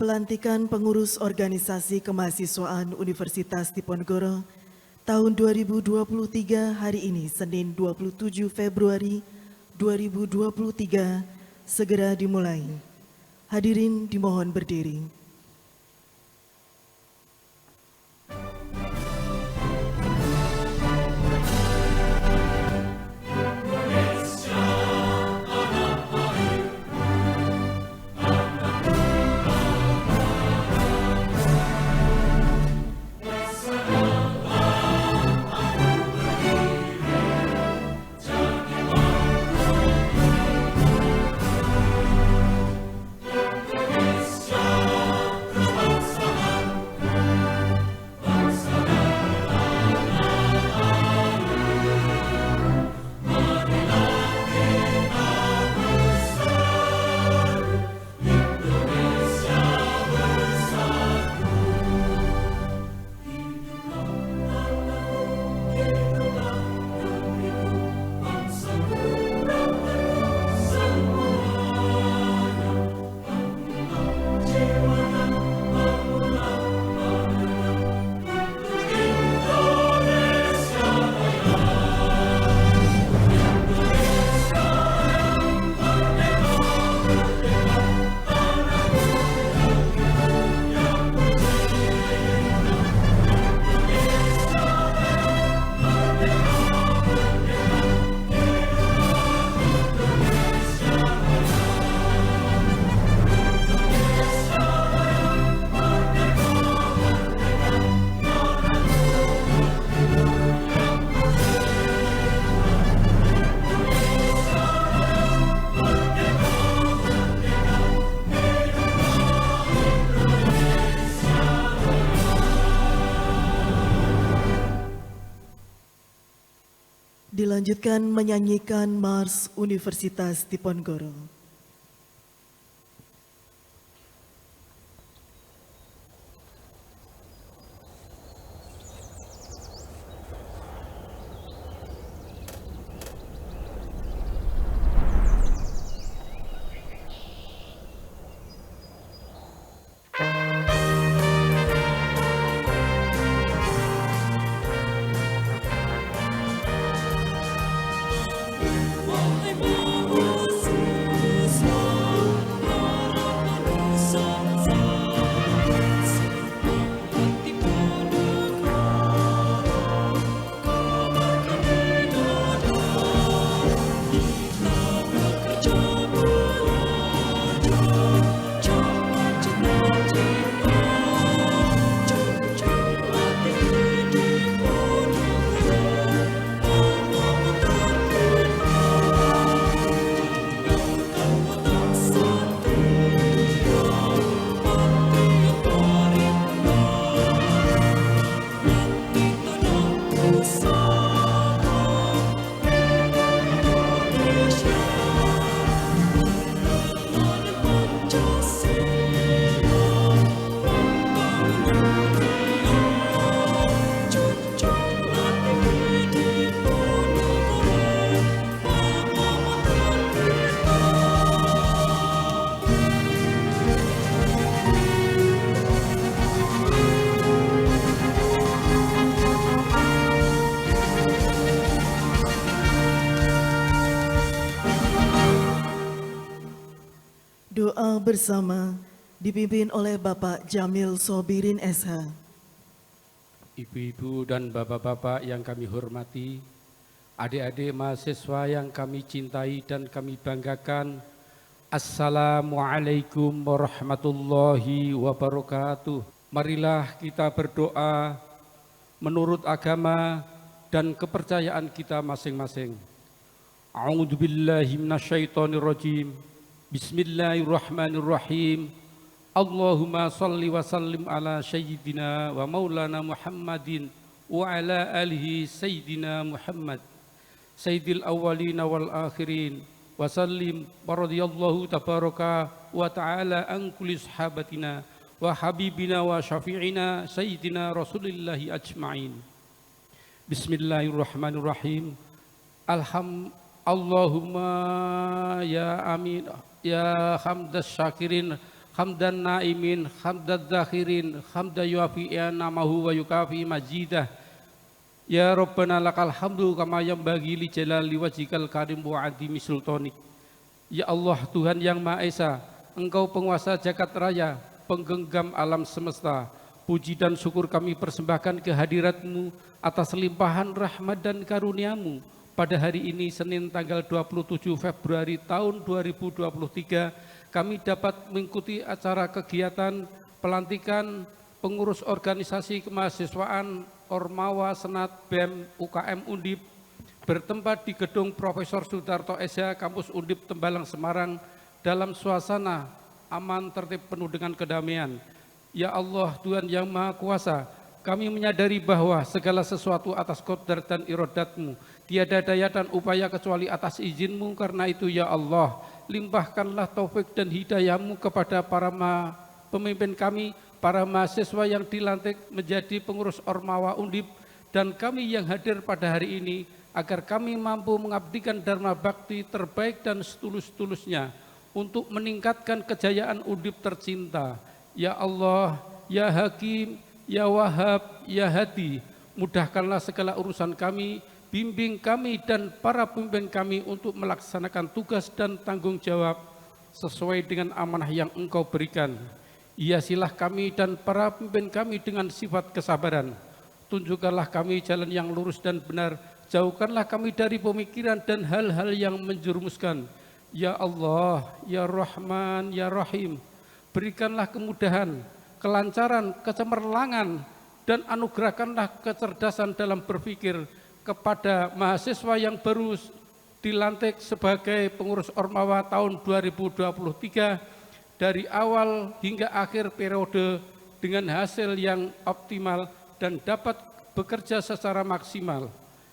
Pelantikan Pengurus Organisasi Kemahasiswaan Universitas Diponegoro tahun 2023 hari ini Senin 27 Februari 2023 segera dimulai. Hadirin dimohon berdiri. Dilanjutkan menyanyikan Mars Universitas Diponegoro. Doa bersama dipimpin oleh Bapak Jamil Sobirin SH. Ibu-ibu dan bapak-bapak yang kami hormati, adik-adik mahasiswa yang kami cintai dan kami banggakan, Assalamualaikum warahmatullahi wabarakatuh. Marilah kita berdoa menurut agama dan kepercayaan kita masing-masing. A'udzubillahi minasyaitonirrajim. Bismillahirrahmanirrahim. Allahumma salli wa sallim ala sayyidina wa maulana Muhammadin wa ala alihi sayyidina Muhammad sayyidil awwalina wal akhirin wa sallim wa radiyallahu tabaraka wa ta'ala an kulli sahabatina wa habibina wa syafi'ina sayyidina Rasulillahi ajma'in. Bismillahirrahmanirrahim. Allahumma ya amin ya hamdas syakirin hamdan naimin, hamdan zakhirin, hamdan yuafi namahu wa yukafi majidah. Ya Rabbana lakal hamdu kama yambagi li jalali wajhikal karim wa adimi sultanik. Ya Allah Tuhan yang Maha Esa, Engkau penguasa jagat raya, penggenggam alam semesta. Puji dan syukur kami persembahkan kehadirat-Mu atas limpahan rahmat dan karunia-Mu. Pada hari ini Senin tanggal 27 Februari tahun 2023, kami dapat mengikuti acara kegiatan pelantikan pengurus organisasi kemahasiswaan Ormawa Senat BEM UKM Undip bertempat di gedung Profesor Sudarto Esa Kampus Undip Tembalang Semarang dalam suasana aman tertib penuh dengan kedamaian. Ya Allah Tuhan yang Maha Kuasa, kami menyadari bahwa segala sesuatu atas qadar dan iradat-Mu, tiada daya dan upaya kecuali atas izin-Mu. Karena itu ya Allah, limpahkanlah taufik dan hidayah-Mu kepada para pemimpin kami, para mahasiswa yang dilantik menjadi pengurus Ormawa Undip, dan kami yang hadir pada hari ini, agar kami mampu mengabdikan dharma bakti terbaik dan setulus-tulusnya untuk meningkatkan kejayaan Undip tercinta. Ya Allah, ya Hakim, ya Wahab, ya Hadi, mudahkanlah segala urusan kami, bimbing kami dan para pemimpin kami untuk melaksanakan tugas dan tanggung jawab sesuai dengan amanah yang Engkau berikan. Hiasilah kami dan para pemimpin kami dengan sifat kesabaran. Tunjukkanlah kami jalan yang lurus dan benar. Jauhkanlah kami dari pemikiran dan hal-hal yang menjerumuskan. Ya Allah, ya Rahman, ya Rahim, berikanlah kemudahan, kelancaran, kecemerlangan, dan anugerahkanlah kecerdasan dalam berpikir kepada mahasiswa yang baru dilantik sebagai pengurus Ormawa tahun 2023, dari awal hingga akhir periode dengan hasil yang optimal dan dapat bekerja secara maksimal.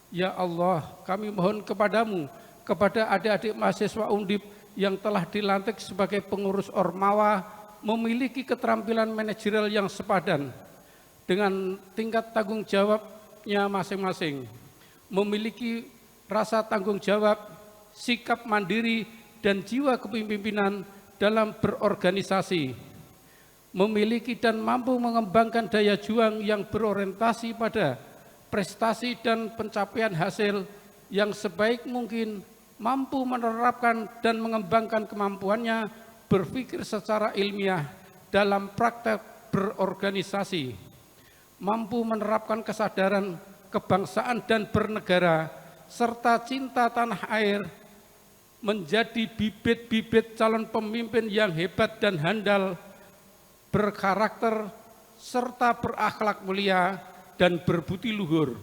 Ya Allah, kami mohon kepadamu, kepada adik-adik mahasiswa Undip yang telah dilantik sebagai pengurus Ormawa, memiliki keterampilan manajerial yang sepadan dengan tingkat tanggung jawabnya masing-masing, memiliki rasa tanggung jawab, sikap mandiri, dan jiwa kepemimpinan dalam berorganisasi, memiliki dan mampu mengembangkan daya juang yang berorientasi pada prestasi dan pencapaian hasil yang sebaik mungkin, mampu menerapkan dan mengembangkan kemampuannya berpikir secara ilmiah dalam praktek berorganisasi, mampu menerapkan kesadaran kebangsaan dan bernegara, serta cinta tanah air, menjadi bibit-bibit calon pemimpin yang hebat dan handal, berkarakter, serta berakhlak mulia dan berbudi luhur,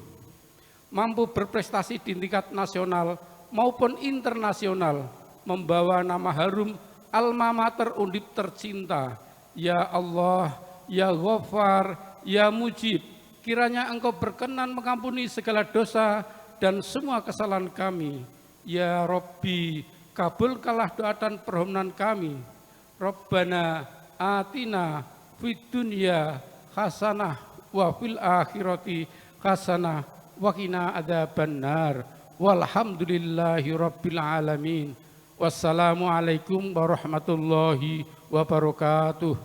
mampu berprestasi di tingkat nasional maupun internasional, membawa nama harum alma mater Undip tercinta. Ya Allah, ya Ghaffar, ya Mujib, kiranya Engkau berkenan mengampuni segala dosa dan semua kesalahan kami. Ya Rabbi, kabulkanlah doa dan permohonan kami. Rabbana atina fid dunya hasanah wa fil akhirati hasanah wa qina adzabannar. Walhamdulillahi rabbil alamin. Wassalamualaikum warahmatullahi wabarakatuh.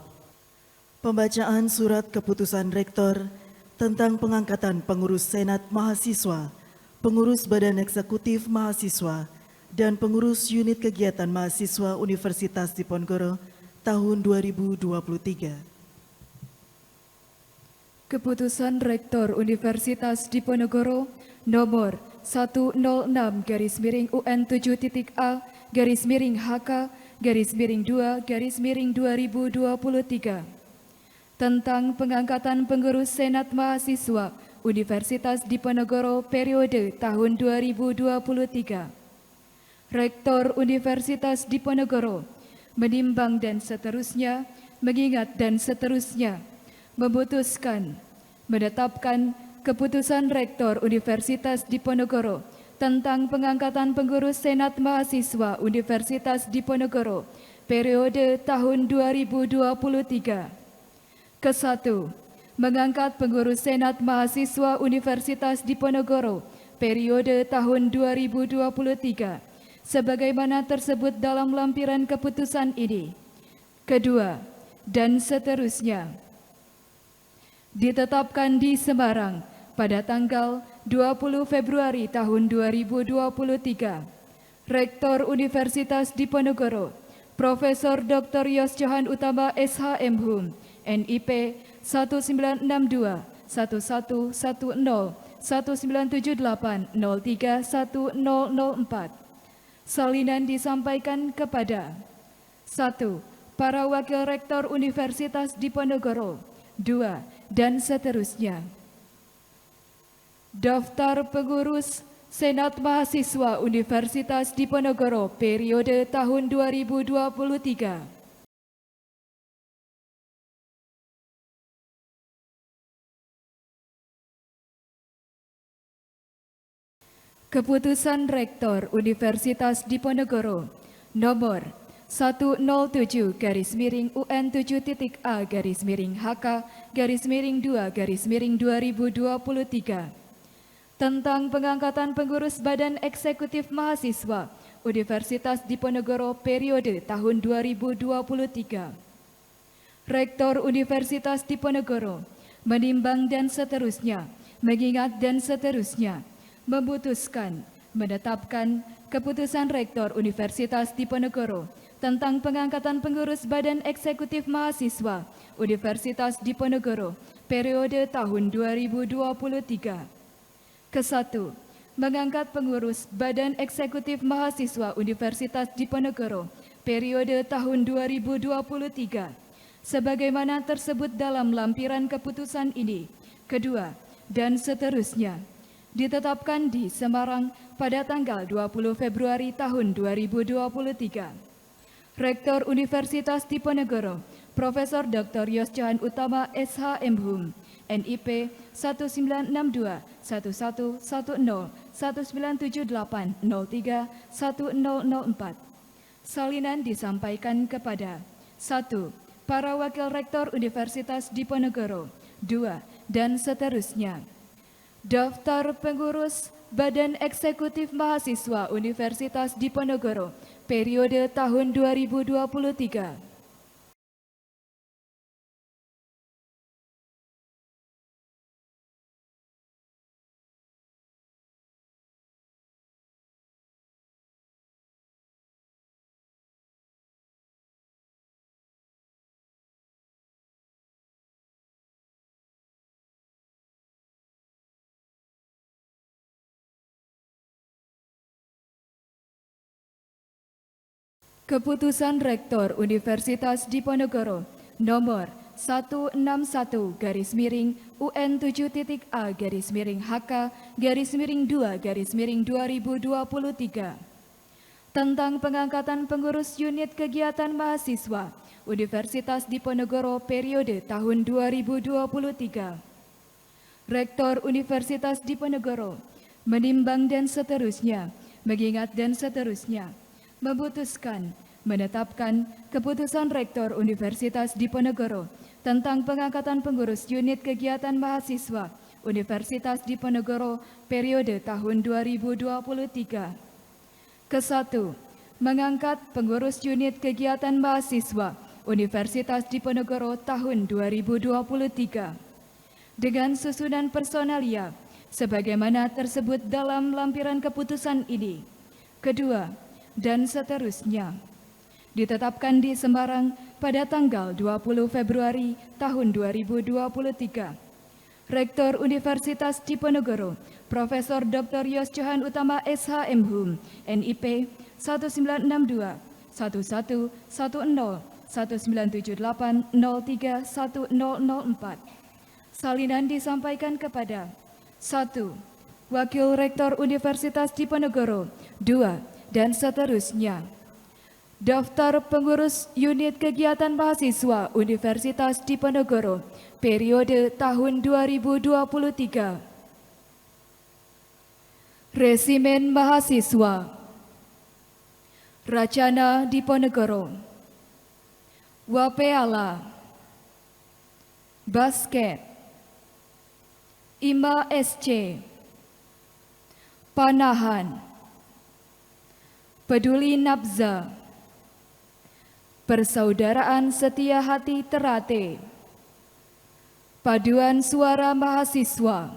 Pembacaan surat keputusan Rektor tentang pengangkatan pengurus Senat Mahasiswa, pengurus Badan Eksekutif Mahasiswa, dan pengurus unit kegiatan mahasiswa Universitas Diponegoro tahun 2023. Keputusan Rektor Universitas Diponegoro nomor 106-UN7.A-HK-2-2023 tentang pengangkatan pengurus Senat Mahasiswa Universitas Diponegoro periode tahun 2023. Rektor Universitas Diponegoro menimbang dan seterusnya, mengingat dan seterusnya, memutuskan, menetapkan keputusan Rektor Universitas Diponegoro tentang pengangkatan pengurus Senat Mahasiswa Universitas Diponegoro periode tahun 2023. Ke-1, mengangkat pengurus Senat Mahasiswa Universitas Diponegoro periode tahun 2023 sebagaimana tersebut dalam lampiran keputusan ini. Kedua, dan seterusnya. Ditetapkan di Semarang pada tanggal 20 Februari tahun 2023, Rektor Universitas Diponegoro, Profesor Dr. Yos Johan Utama SHM NIP 1962 1110 1978 03 1004. Salinan disampaikan kepada 1. Para Wakil Rektor Universitas Diponegoro, 2. Dan seterusnya. Daftar Pengurus Senat Mahasiswa Universitas Diponegoro periode tahun 2023. Keputusan Rektor Universitas Diponegoro nomor 107-UN-HK-2-2023 tentang pengangkatan pengurus Badan Eksekutif Mahasiswa Universitas Diponegoro periode tahun 2023. Rektor Universitas Diponegoro menimbang dan seterusnya, mengingat dan seterusnya, memutuskan, menetapkan keputusan Rektor Universitas Diponegoro tentang pengangkatan pengurus Badan Eksekutif Mahasiswa Universitas Diponegoro periode tahun 2023. Ke-1. Mengangkat pengurus Badan Eksekutif Mahasiswa Universitas Diponegoro periode tahun 2023 sebagaimana tersebut dalam lampiran keputusan ini. Kedua, dan seterusnya. Ditetapkan di Semarang pada tanggal 20 Februari tahun 2023. Rektor Universitas Diponegoro, Profesor Dr. Yos Johan Utama SHM NIP 1962 1110 1978 03 1004. Salinan disampaikan kepada 1. Para Wakil Rektor Universitas Diponegoro, 2. Dan seterusnya. Daftar Pengurus Badan Eksekutif Mahasiswa Universitas Diponegoro periode tahun 2023. Keputusan Rektor Universitas Diponegoro nomor 161-UN-HK-2-2023 tentang pengangkatan pengurus unit kegiatan mahasiswa Universitas Diponegoro periode tahun 2023. Rektor Universitas Diponegoro menimbang dan seterusnya, mengingat dan seterusnya, memutuskan, menetapkan keputusan Rektor Universitas Diponegoro tentang pengangkatan pengurus unit kegiatan mahasiswa Universitas Diponegoro periode tahun 2023. Ke-1. Mengangkat pengurus unit kegiatan mahasiswa Universitas Diponegoro tahun 2023 dengan susunan personalia sebagaimana tersebut dalam lampiran keputusan ini. Kedua, dan seterusnya. Ditetapkan di Semarang pada tanggal 20 Februari tahun 2023. Rektor Universitas Diponegoro, Profesor Dr. Yos Johan Utama SHM NIP 1962 1110 1978 03 1004. Salinan disampaikan kepada 1. Wakil Rektor Universitas Diponegoro, 2. Dan seterusnya. Daftar Pengurus Unit Kegiatan Mahasiswa Universitas Diponegoro periode tahun 2023. Resimen Mahasiswa Racana Diponegoro, Wapeala, Basket, IMA SC, Panahan, Peduli Nabza, Persaudaraan Setia Hati Terate, Paduan Suara Mahasiswa,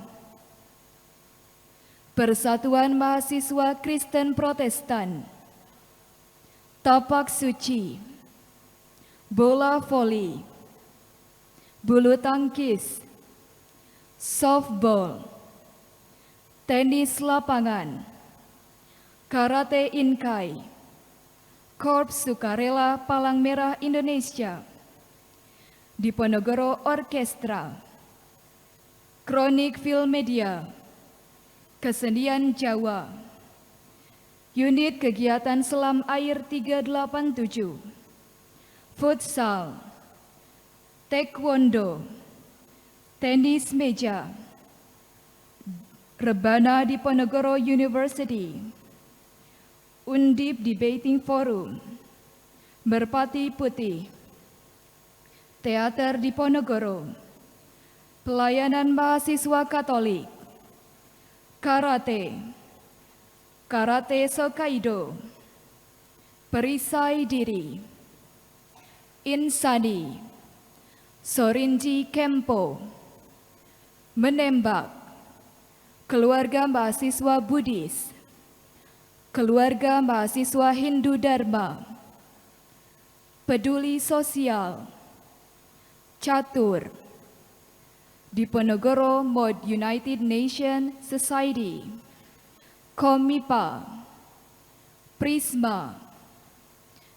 Persatuan Mahasiswa Kristen Protestan, Tapak Suci, Bola Voli, Bulu Tangkis, Softball, Tenis Lapangan, Karate Inkai, Korps Sukarela Palang Merah Indonesia, Diponegoro Orkestra, Kronik Film Media, Kesenian Jawa, Unit Kegiatan Selam Air 387, Futsal, Taekwondo, Tenis Meja, Rebana Diponegoro University, Undip Debating Forum, Merpati Putih, Teater Diponegoro, Pelayanan Mahasiswa Katolik, Karate, Karate Sokaido, Perisai Diri, Insani, Sorinji Kempo, Menembak, Keluarga Mahasiswa Buddhis, Keluarga Mahasiswa Hindu Dharma, Peduli Sosial, Catur, Diponegoro Mod United Nation Society, Komipa, Prisma,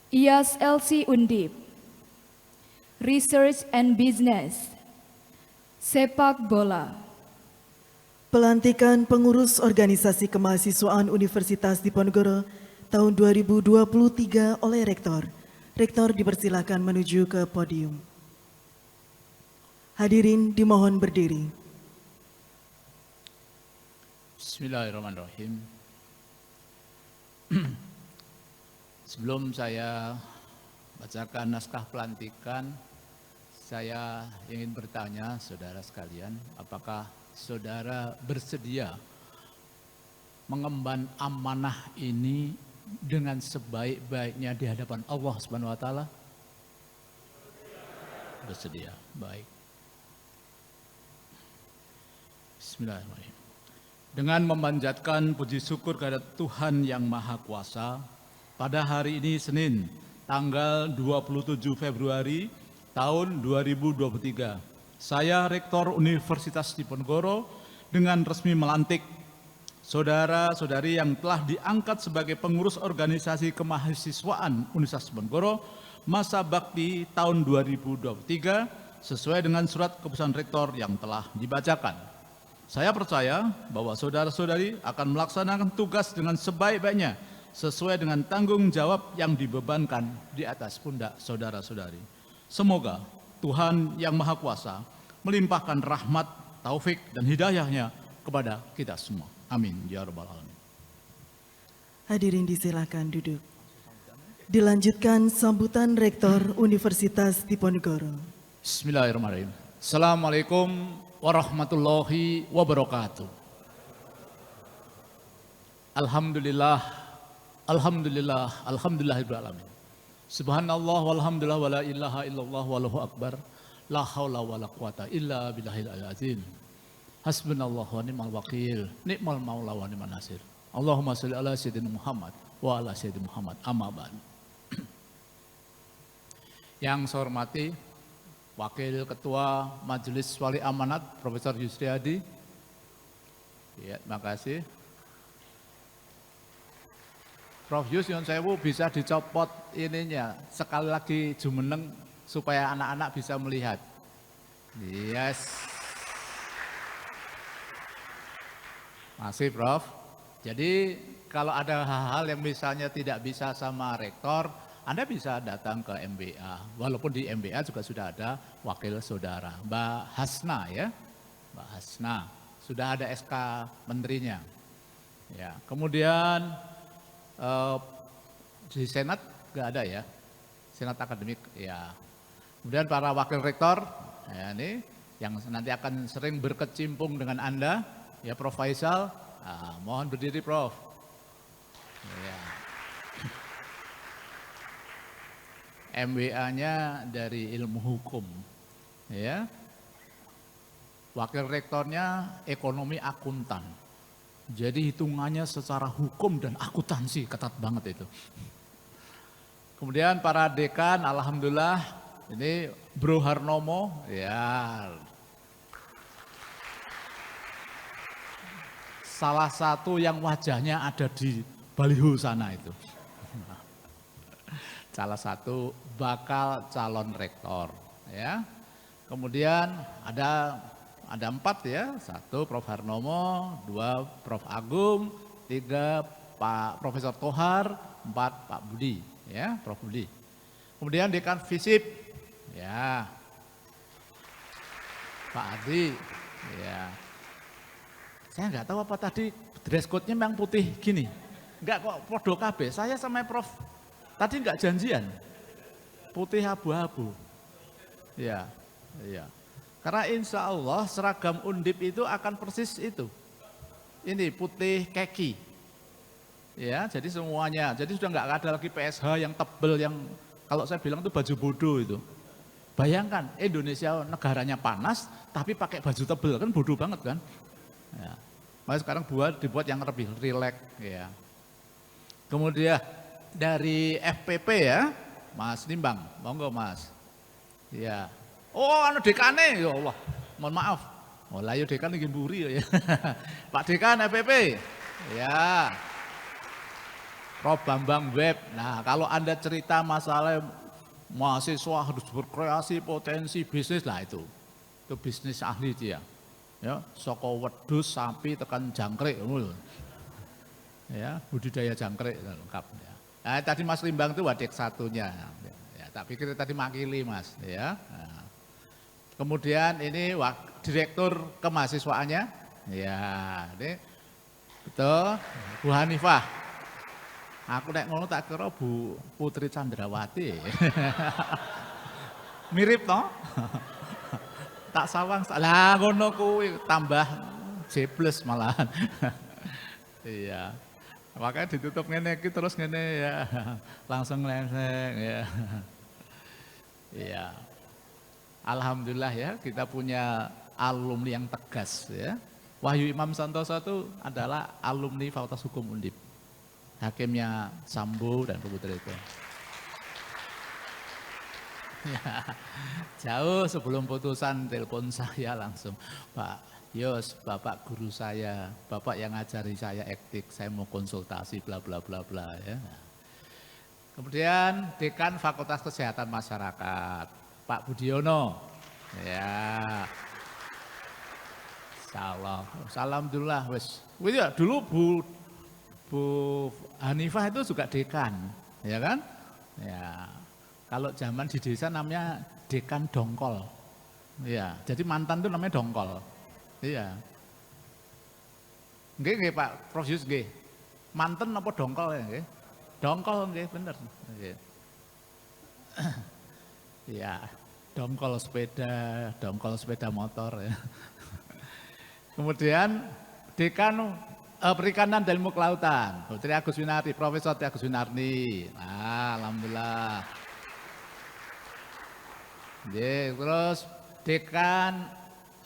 IAS LC Undip, Research and Business, Sepak Bola. Pelantikan pengurus organisasi kemahasiswaan Universitas Diponegoro tahun 2023 oleh Rektor. Rektor dipersilakan menuju ke podium. Hadirin dimohon berdiri. Bismillahirrahmanirrahim. Sebelum saya bacakan naskah pelantikan, saya ingin bertanya saudara sekalian, apakah saudara bersedia mengemban amanah ini dengan sebaik-baiknya di hadapan Allah Subhanahu wa taala? Bersedia. Baik. Bismillahirrahmanirrahim. Dengan memanjatkan puji syukur kepada Tuhan Yang Maha Kuasa, pada hari ini Senin, tanggal 27 Februari tahun 2023, saya Rektor Universitas Diponegoro dengan resmi melantik saudara-saudari yang telah diangkat sebagai pengurus organisasi kemahasiswaan Universitas Diponegoro masa bakti tahun 2023 sesuai dengan surat keputusan Rektor yang telah dibacakan. Saya percaya bahwa saudara-saudari akan melaksanakan tugas dengan sebaik-baiknya sesuai dengan tanggung jawab yang dibebankan di atas pundak saudara-saudari. Semoga Tuhan Yang Maha Kuasa melimpahkan rahmat, taufik, dan hidayahnya kepada kita semua. Amin. Ya Rabbal Alamin. Hadirin disilakan duduk. Dilanjutkan sambutan Rektor Universitas Diponegoro. Bismillahirrahmanirrahim. Assalamualaikum warahmatullahi wabarakatuh. Alhamdulillah, alhamdulillah, alhamdulillahirabbil alamin. Subhanallah walhamdulillah wala ilaha illallah wallahu akbar. La haula wala quwata illa billahil azim. Hasbunallah wa ni'mal wakil, ni'mal maula wa ni'man nasir. Allahumma shalli ala sayyidina Muhammad wa ala sayyidina Muhammad. Amma ba'd. Yang saya hormati Wakil Ketua Majelis Wali Amanat Profesor Yusriadi. Ya, terima kasih. Prof Yus Yon Sewu bisa dicopot ininya sekali lagi jumeneng supaya anak-anak bisa melihat. Yes. Masih Prof. Jadi kalau ada hal-hal yang misalnya tidak bisa sama rektor, Anda bisa datang ke MBA. Walaupun di MBA juga sudah ada wakil saudara, Mbak Hasna ya. Mbak Hasna. Sudah ada SK menterinya. Ya, kemudian di Senat nggak ada ya. Senat akademik ya. Kemudian para wakil rektor, ya ini yang nanti akan sering berkecimpung dengan Anda, ya Prof Faisal, mohon berdiri Prof. Ya. MWA-nya dari ilmu hukum. Ya. Wakil rektornya ekonomi akuntan. Jadi hitungannya secara hukum dan akuntansi ketat banget itu. Kemudian para dekan, alhamdulillah ini Bro Harnomo, ya salah satu yang wajahnya ada di baliho sana itu. Salah satu bakal calon rektor, ya. Kemudian ada 4 ya, 1 Prof Harnomo, 2 Prof Agung, 3 Pak Profesor Tohar, 4 Pak Budi, ya, Prof Budi. Kemudian dekan FISIP, ya, Pak Adi, ya. Saya nggak tahu apa tadi dress code-nya memang putih gini, nggak kok podo kabeh. Saya sama Prof tadi nggak janjian, putih abu-abu, ya, ya. Karena insya Allah seragam Undip itu akan persis itu. Ini putih kaki. Ya, jadi semuanya. Jadi sudah nggak ada lagi PSH yang tebel yang kalau saya bilang itu baju bodoh itu. Bayangkan Indonesia negaranya panas tapi pakai baju tebel kan bodoh banget kan. Ya. Makanya sekarang dibuat yang lebih rileks ya. Kemudian dari FPP ya, Mas Nimbang, monggo Mas. Ya. Oh, anu dekane, ya Allah, mohon maaf. Oh, layu dekan ini mburi ya. Pak Dekan FPP, ya. Prof Bambang Web. Nah, kalau Anda cerita masalah mahasiswa harus berkreasi, potensi bisnis lah itu bisnis ahli dia. Ya, soko wedhus, sapi, tekan jangkrik, ya, budidaya jangkrik lengkap. Ya. Nah, tadi Mas Limbang itu wadik satunya. Ya, tak pikir tadi makili Mas, ya. Nah. Kemudian ini direktur kemahasiswaannya, ya, ini betul, Bu Hanifah. Aku nek ngono tak kira Bu Putri Chandrawati. Mirip toh? Tak sawang, lah ngono kuwi tambah jebles malahan. Iya. Makanya ditutup ngene iki terus ngene ya. Langsung lenseng ya. Iya. Alhamdulillah ya, kita punya alumni yang tegas ya. Wahyu Imam Santoso itu adalah alumni Fakultas Hukum Undip. Hakimnya Sambo dan Putri itu. Ya, jauh sebelum putusan telepon saya langsung, Pak Yos, Bapak guru saya, Bapak yang ngajari saya etik, saya mau konsultasi bla bla bla bla ya. Kemudian Dekan Fakultas Kesehatan Masyarakat, Pak Budiono, ya, alhamdulillah, wes. Ya, dulu Bu Hanifah itu juga dekan, ya kan? Ya, kalau zaman di desa namanya dekan dongkol, ya. Jadi mantan itu namanya dongkol, iya. Nggih Pak Prof Yus nggih. Mantan apa dongkol ya nggih? Dongkol nggih bener. Nggih. Ya, dongkol sepeda motor ya. Kemudian Dekan Perikanan dan Ilmu Kelautan, Putri Agus Winarni, Profesor Agus Winarni. Nah, alhamdulillah. Terus Dekan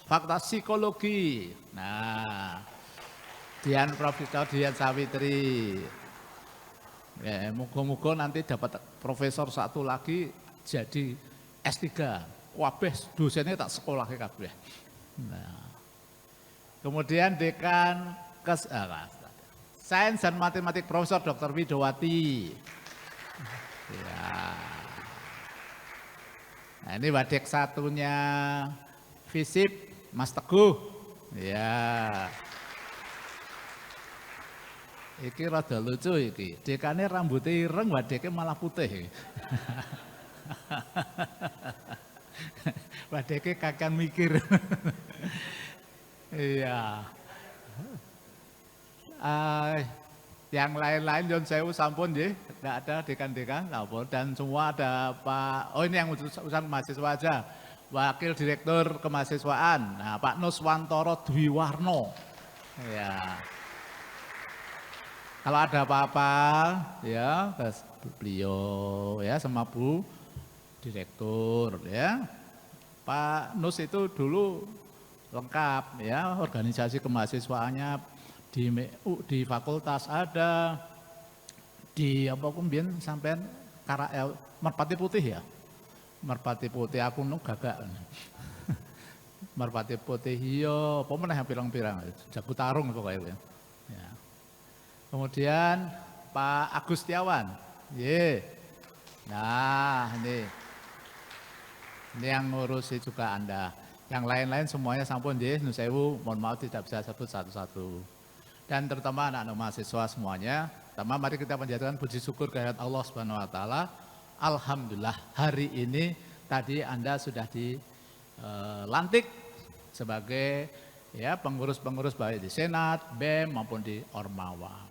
Fakultas Psikologi. Nah, Profesor Dian Sawitri. Ya, moga-moga nanti dapat profesor satu lagi jadi S3, wabeh dosennya tak sekolah kabeh. Nah. Kemudian Dekan Sains dan Matematik Profesor Dr. Widowati. Ya. Nah, ini wadek satunya FISIP Mas Teguh. Ya. Iki rada lucu iki. Dekane rambutnya ireng, wadeknya malah putih. Wadeke kakek mikir. Iya. Yang lain-lain Yon Sewu sampun nggih, enggak ada dekan-dekan lapor dan semua ada Pak. Oh ini yang urusan mahasiswa aja. Wakil Direktur Kemahasiswaan. Nah, Pak Nuswantoro Dwiwarno. Ya. Kalau ada apa-apa ya beliau ya sama Bu direktur ya. Pak Nus itu dulu lengkap ya, organisasi kemahasiswaannya di fakultas ada, di apa kumbien sampean Merpati Putih ya. Merpati Putih aku nu gagak. Merpati Putih iya, apa meneh pirang-pirang jago tarung pokoknya. Ya. Kemudian Pak Agus Setiawan. Ye. Nah, ini yang ngurusi juga Anda. Yang lain-lain semuanya sampun nggih, nun sewu, mohon maaf tidak bisa sebut satu-satu. Dan terutama anak-anak mahasiswa semuanya, pertama mari kita panjatkan puji syukur kehadirat Allah Subhanahu wa taala. Alhamdulillah hari ini tadi Anda sudah dilantik sebagai ya pengurus-pengurus baik di Senat, BEM maupun di Ormawa.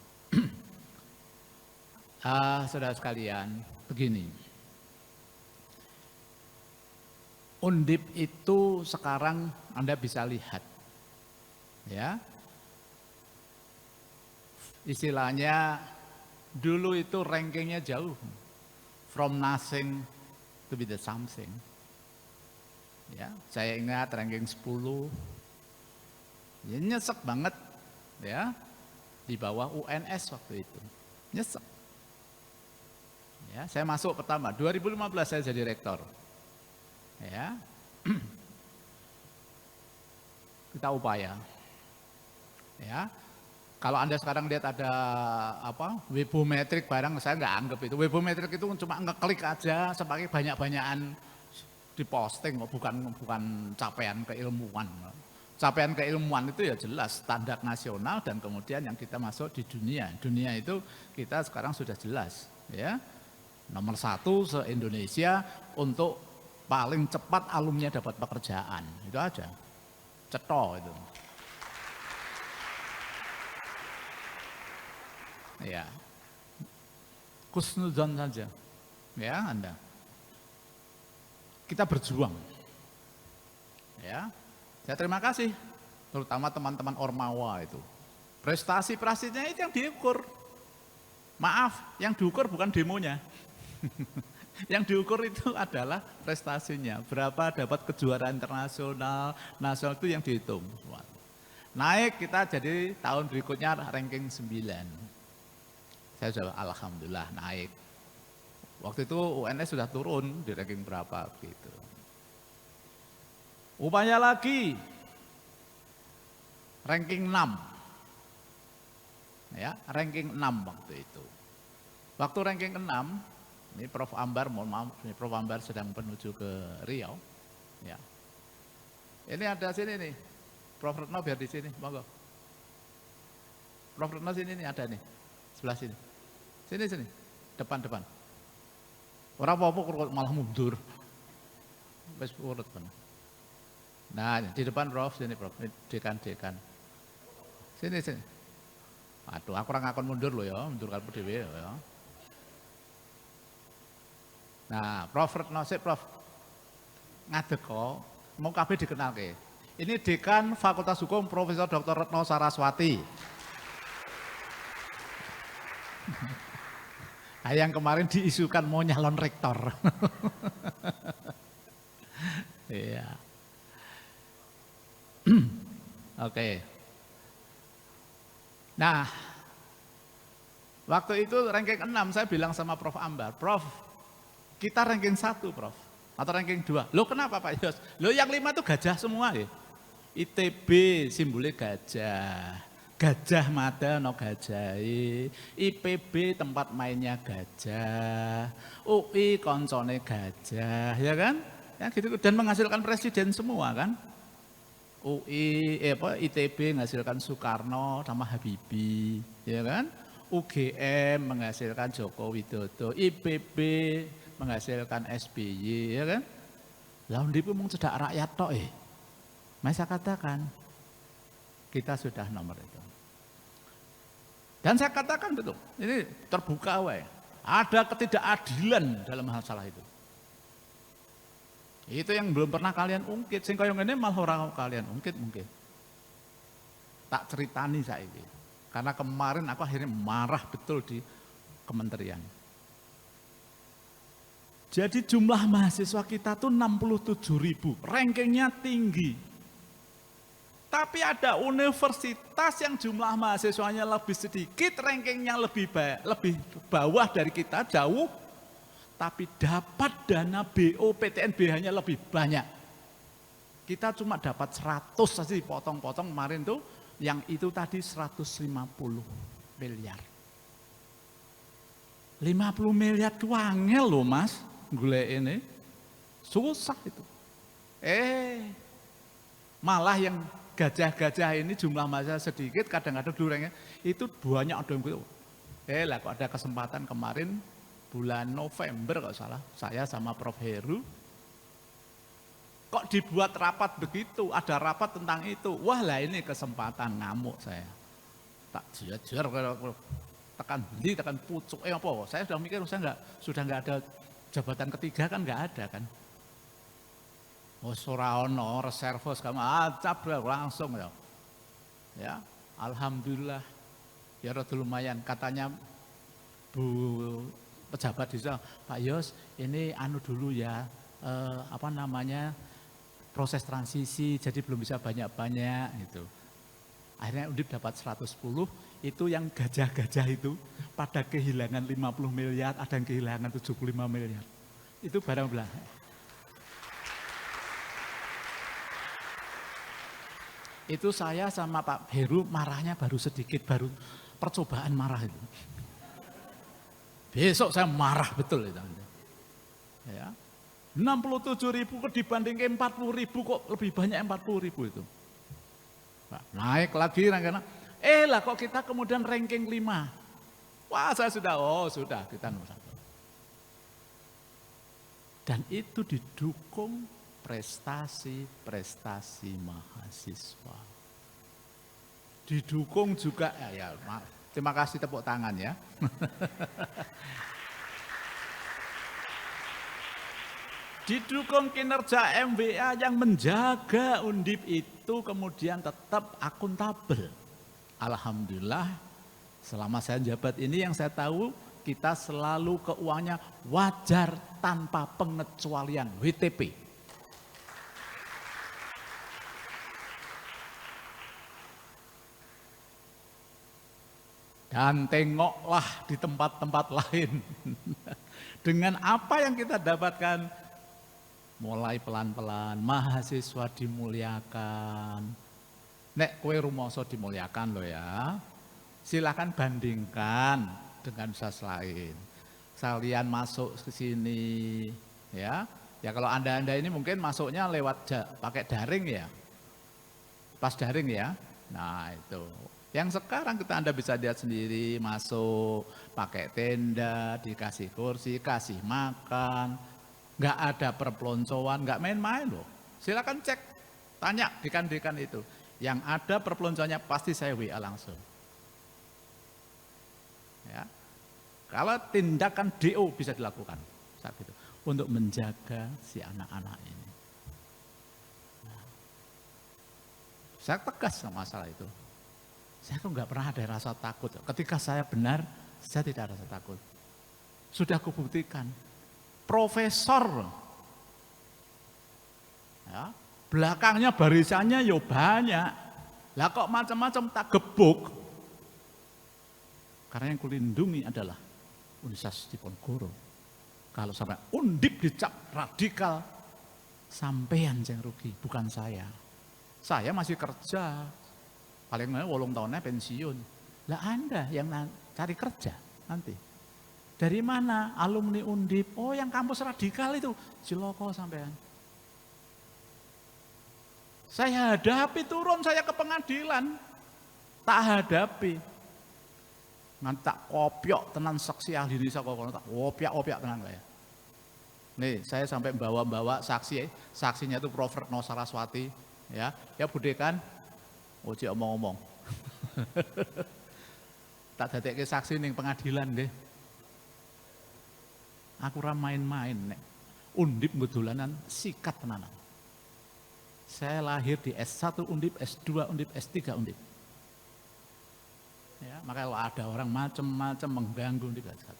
Saudara sekalian, begini. Undip itu sekarang Anda bisa lihat, ya, istilahnya dulu itu rankingnya jauh, from nothing to be the something. Ya, saya ingat ranking 10, ya, nyesek banget, ya, di bawah UNS waktu itu, nyesek. Ya, saya masuk pertama, 2015 saya jadi rektor. Ya, kita upaya. Ya, kalau Anda sekarang lihat ada apa webometrik barang, saya nggak anggap itu. Webometrik itu cuma ngeklik aja, sebagai banyak-banyakan diposting, bukan capaian keilmuan. Capaian keilmuan itu ya jelas standar nasional dan kemudian yang kita masuk di dunia. Dunia itu kita sekarang sudah jelas, ya. Nomor 1 se-Indonesia untuk paling cepat alumni dapat pekerjaan, itu aja, cetok itu. Ya, kusnuzon saja, ya Anda. Kita berjuang, ya. Saya terima kasih, terutama teman-teman Ormawa itu. Prestasi-prestasinya itu yang diukur. Maaf, yang diukur bukan demonya. Yang diukur itu adalah prestasinya. Berapa dapat kejuaraan internasional, nasional itu yang dihitung. Naik kita jadi tahun berikutnya ranking 9. Saya sudah alhamdulillah naik. Waktu itu UNS sudah turun di ranking berapa gitu. Upaya lagi ranking 6. Ya, ranking 6 waktu itu. Waktu ranking 6, ini Prof. Ambar, mohon maaf, ini Prof. Ambar sedang menuju ke Riau. Ya. Ini ada sini nih, Prof. Retno biar di sini, monggo. Prof. Retno sini nih ada nih, sebelah sini. Sini, depan. Orang apa-apa malah mundur. Wes urut kan. Nah, di depan Prof, sini Prof, dekan. Sini. Aduh, aku orang akan mundur loh ya, mundur kalbu dhewe ya. Nah, Prof. Retno sik, Prof. Ngadeg kok, mau kabeh dikenalke. Ini Dekan Fakultas Hukum Profesor Dr. Retno Saraswati. Nah, yang kemarin diisukan mau nyalon rektor. Iya. Oke. Nah, waktu itu ranking 6 saya bilang sama Prof. Ambar, Prof, kita ranking 1, Prof. Atau ranking 2. Loh kenapa Pak Yos? Loh yang 5 itu gajah semua ya. ITB simbolnya gajah. Gajah Mada no gajai. IPB tempat mainnya gajah. UI koncone gajah, ya kan? Ya gitu, dan menghasilkan presiden semua kan? ITB menghasilkan Soekarno sama Habibie, ya kan? UGM menghasilkan Joko Widodo, IPB menghasilkan SBY, ya kan? Lah Undip mung cedak rakyat tok Saya katakan kita sudah nomor itu. Dan saya katakan betul, ini terbuka wae. Ada ketidakadilan dalam masalah itu. Itu yang belum pernah kalian ungkit, sing kaya ngene malah ora kalian ungkit mungkin. Tak ceritani saiki. Karena kemarin aku akhirnya marah betul di kementerian. Jadi jumlah mahasiswa kita tuh 67.000, rankingnya tinggi. Tapi ada universitas yang jumlah mahasiswanya lebih sedikit, rankingnya lebih bawah dari kita jauh, tapi dapat dana BOPTN-BH-nya lebih banyak. Kita cuma dapat 100 saja dipotong-potong kemarin tuh, yang itu tadi 150 miliar. 50 miliar itu angel loh Mas, gule ini. Susah itu. Malah yang gajah-gajah ini jumlah masa sedikit, kadang-kadang durangnya itu banyak ada yang gitu. Lah kok ada kesempatan kemarin bulan November kalau salah, saya sama Prof. Heru kok dibuat rapat begitu, ada rapat tentang itu. Wah lah ini kesempatan, ngamuk saya. Tak jejer kalau tekan beli, tekan pucuk, apa? Saya sudah mikir sudah nggak ada jabatan ketiga kan nggak ada kan. Oh Suraono, reservos kamu acap langsung ya. Ya, alhamdulillah. Ya rada lumayan. Katanya Bu pejabat di sana, Pak Yos, ini anu dulu ya, proses transisi, jadi belum bisa banyak-banyak gitu. Akhirnya Undip dapat 110, itu yang gajah-gajah itu pada kehilangan 50 miliar, ada yang kehilangan 75 miliar. Itu barang belah. Itu saya sama Pak Heru marahnya baru sedikit, baru percobaan marah itu. Besok saya marah betul itu. Ya. 67.000 dibanding 40.000 kok lebih banyak 40.000 itu. Nah, naik lagi rangkaian. Lah kok kita kemudian ranking 5. Wah saya sudah kita nomor 1. Dan itu didukung prestasi mahasiswa. Didukung juga, terima kasih tepuk tangan ya. Didukung kinerja MWA yang menjaga Undip itu kemudian tetap akuntabel. Alhamdulillah selama saya jabat ini yang saya tahu kita selalu keuangannya wajar tanpa pengecualian WTP. Dan tengoklah di tempat-tempat lain. Dengan apa yang kita dapatkan, mulai pelan-pelan, mahasiswa dimuliakan. Nek kowe rumoso dimuliakan loh ya. Silakan bandingkan dengan universitas lain. Kalian masuk ke sini ya. Ya kalau Anda ini mungkin masuknya lewat pakai daring ya. Pas daring ya. Nah, itu. Yang sekarang Anda bisa lihat sendiri, masuk pakai tenda, dikasih kursi, kasih makan, nggak ada perpeloncoan, nggak main-main loh. Silakan cek, tanya dekan-dekan itu. Yang ada perpeloncoannya pasti saya WA langsung. Ya. Kalau tindakan DO bisa dilakukan saat itu untuk menjaga si anak-anak ini. Nah, saya tegas sama masalah itu. Saya tuh nggak pernah ada rasa takut. Ketika saya benar, saya tidak ada rasa takut. Sudah aku buktikan. Profesor, ya, belakangnya barisannya yo banyak. Lah kok macam-macam tak gebuk. Karena yang kulindungi adalah Universitas Diponegoro. Kalau sampai Undip dicap radikal, sampean yang rugi, bukan saya. Saya masih kerja. Paling mana 8 tahunnya pensiun. Lah Anda yang cari kerja nanti. Dari mana? Alumni Undip. Oh yang kampus radikal itu. Ciloko sampean. Saya hadapi, turun saya ke pengadilan. Tak hadapi. Ngantak kopiok tenan saksi ahli ini tak kopiak tenan kayak. Nih saya sampai bawa saksinya itu Prof. Retno Saraswati. Ya budekan. Ojo omong-omong. Tak dadekke saksi ning pengadilan nggih. Aku ora main-main nek. Undip ngedolanan sikat tenanan. Saya lahir di S1 Undip, S2 Undip, S3 Undip. Ya, maka kalau ada orang macam-macam mengganggu Undip S1.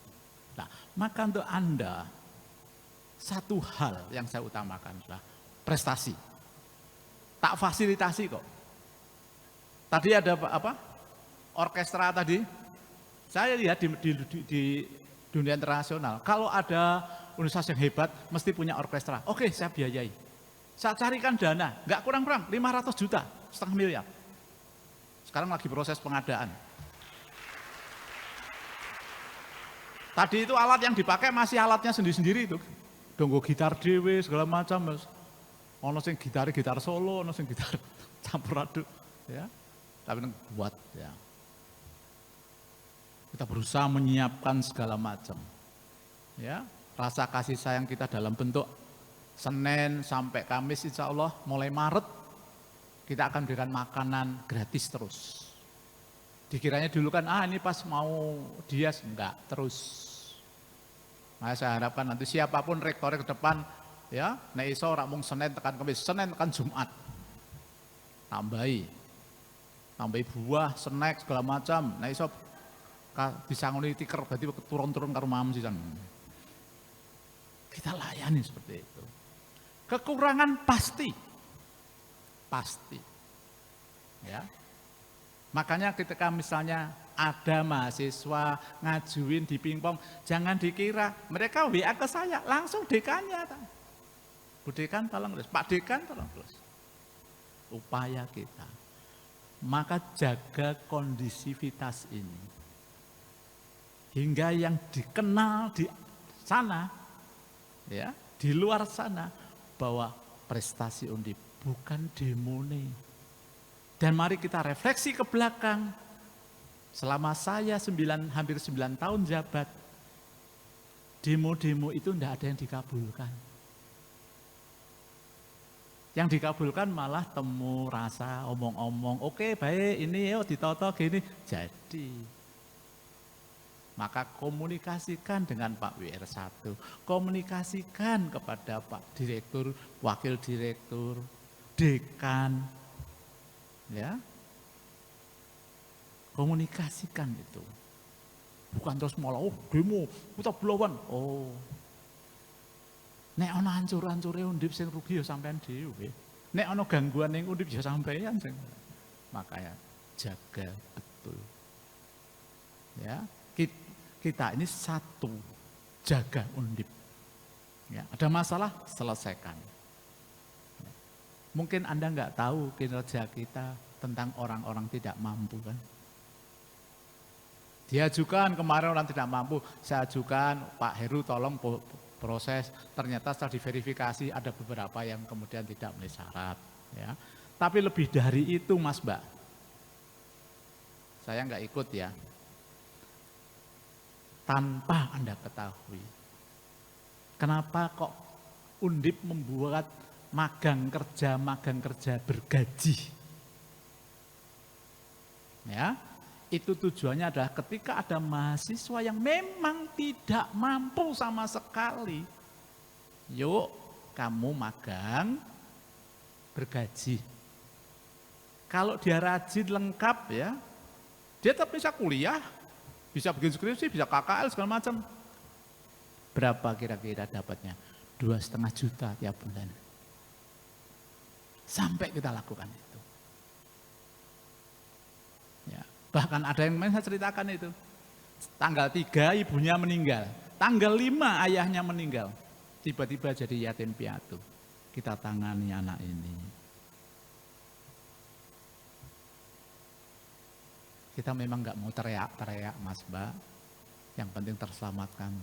Nah, maka untuk Anda satu hal yang saya utamakan adalah prestasi. Tak fasilitasi kok. Tadi ada apa? Orkestra tadi. Saya lihat di dunia internasional, kalau ada universitas yang hebat, mesti punya orkestra. Oke, saya biayai. Saya carikan dana, nggak kurang-kurang 500 juta, setengah miliar. Sekarang lagi proses pengadaan. Tadi itu alat yang dipakai masih alatnya sendiri-sendiri itu. Donggo gitar dewe segala macam. Ono sing gitar solo, ono sing gitar campur aduk, ya. Tapi buat ya. Kita berusaha menyiapkan segala macam. Ya, rasa kasih sayang kita dalam bentuk Senin sampai Kamis insya Allah mulai Maret kita akan berikan makanan gratis terus. Dikiranya dulu kan ini pas mau dias, enggak, terus. Nah, saya harapkan nanti siapapun rektornya ke depan ya, nek iso ora mung Senin tekan Kamis, Senin tekan Jumat. Tambahi buah, snack segala macam. Nek iso disangoni tiker berarti turun-turun karo mam sisan. Kita layani seperti itu. Kekurangan pasti. Ya. Makanya ketika misalnya ada mahasiswa ngajuin di pingpong, jangan dikira mereka WA ke saya, langsung dekannya. Bu Dekan tolong terus, Pak Dekan tolong terus. Upaya kita. Maka jaga kondisivitas ini. Hingga yang dikenal di sana, ya, di luar sana, bahwa prestasi Undip bukan demone. Dan mari kita refleksi ke belakang. Selama saya hampir 9 tahun jabat, demo-demo itu tidak ada yang dikabulkan. Yang dikabulkan malah temu rasa, omong-omong, oke baik ini yuk ditoto gini. Jadi, maka komunikasikan dengan Pak WR1, komunikasikan kepada Pak Direktur, Wakil Direktur, Dekan, ya, komunikasikan itu. Bukan terus malah, demo, kita belawan. Nek ana hancur-hancure Undip sing rugi ya sampean dhewe. Nek ana gangguan ning Undip ya sampean sing. Makanya jaga betul. Ya, kita ini satu, jaga Undip. Ya, ada masalah, selesaikan. Mungkin Anda nggak tahu kinerja kita tentang orang-orang tidak mampu kan. Diajukan kemarin orang tidak mampu, saya ajukan Pak Heru tolong proses, ternyata setelah diverifikasi ada beberapa yang kemudian tidak memenuhi syarat. Ya. Tapi lebih dari itu Mas Mbak, saya nggak ikut ya. Tanpa Anda ketahui. Kenapa kok Undip membuat magang kerja bergaji? Ya, itu tujuannya adalah ketika ada mahasiswa yang memang tidak mampu sama sekali, yuk kamu magang bergaji. Kalau dia rajin lengkap ya, dia tetap bisa kuliah, bisa bikin skripsi, bisa KKL segala macam. Berapa kira-kira dapatnya? 2,5 juta tiap bulan. Sampai kita lakukan itu. Ya, bahkan ada yang saya ceritakan itu. Tanggal 3 ibunya meninggal. Tanggal 5 ayahnya meninggal. Tiba-tiba jadi yatim piatu. Kita tangani anak ini. Kita memang nggak mau teriak-teriak Mas Mbak. Yang penting terselamatkan.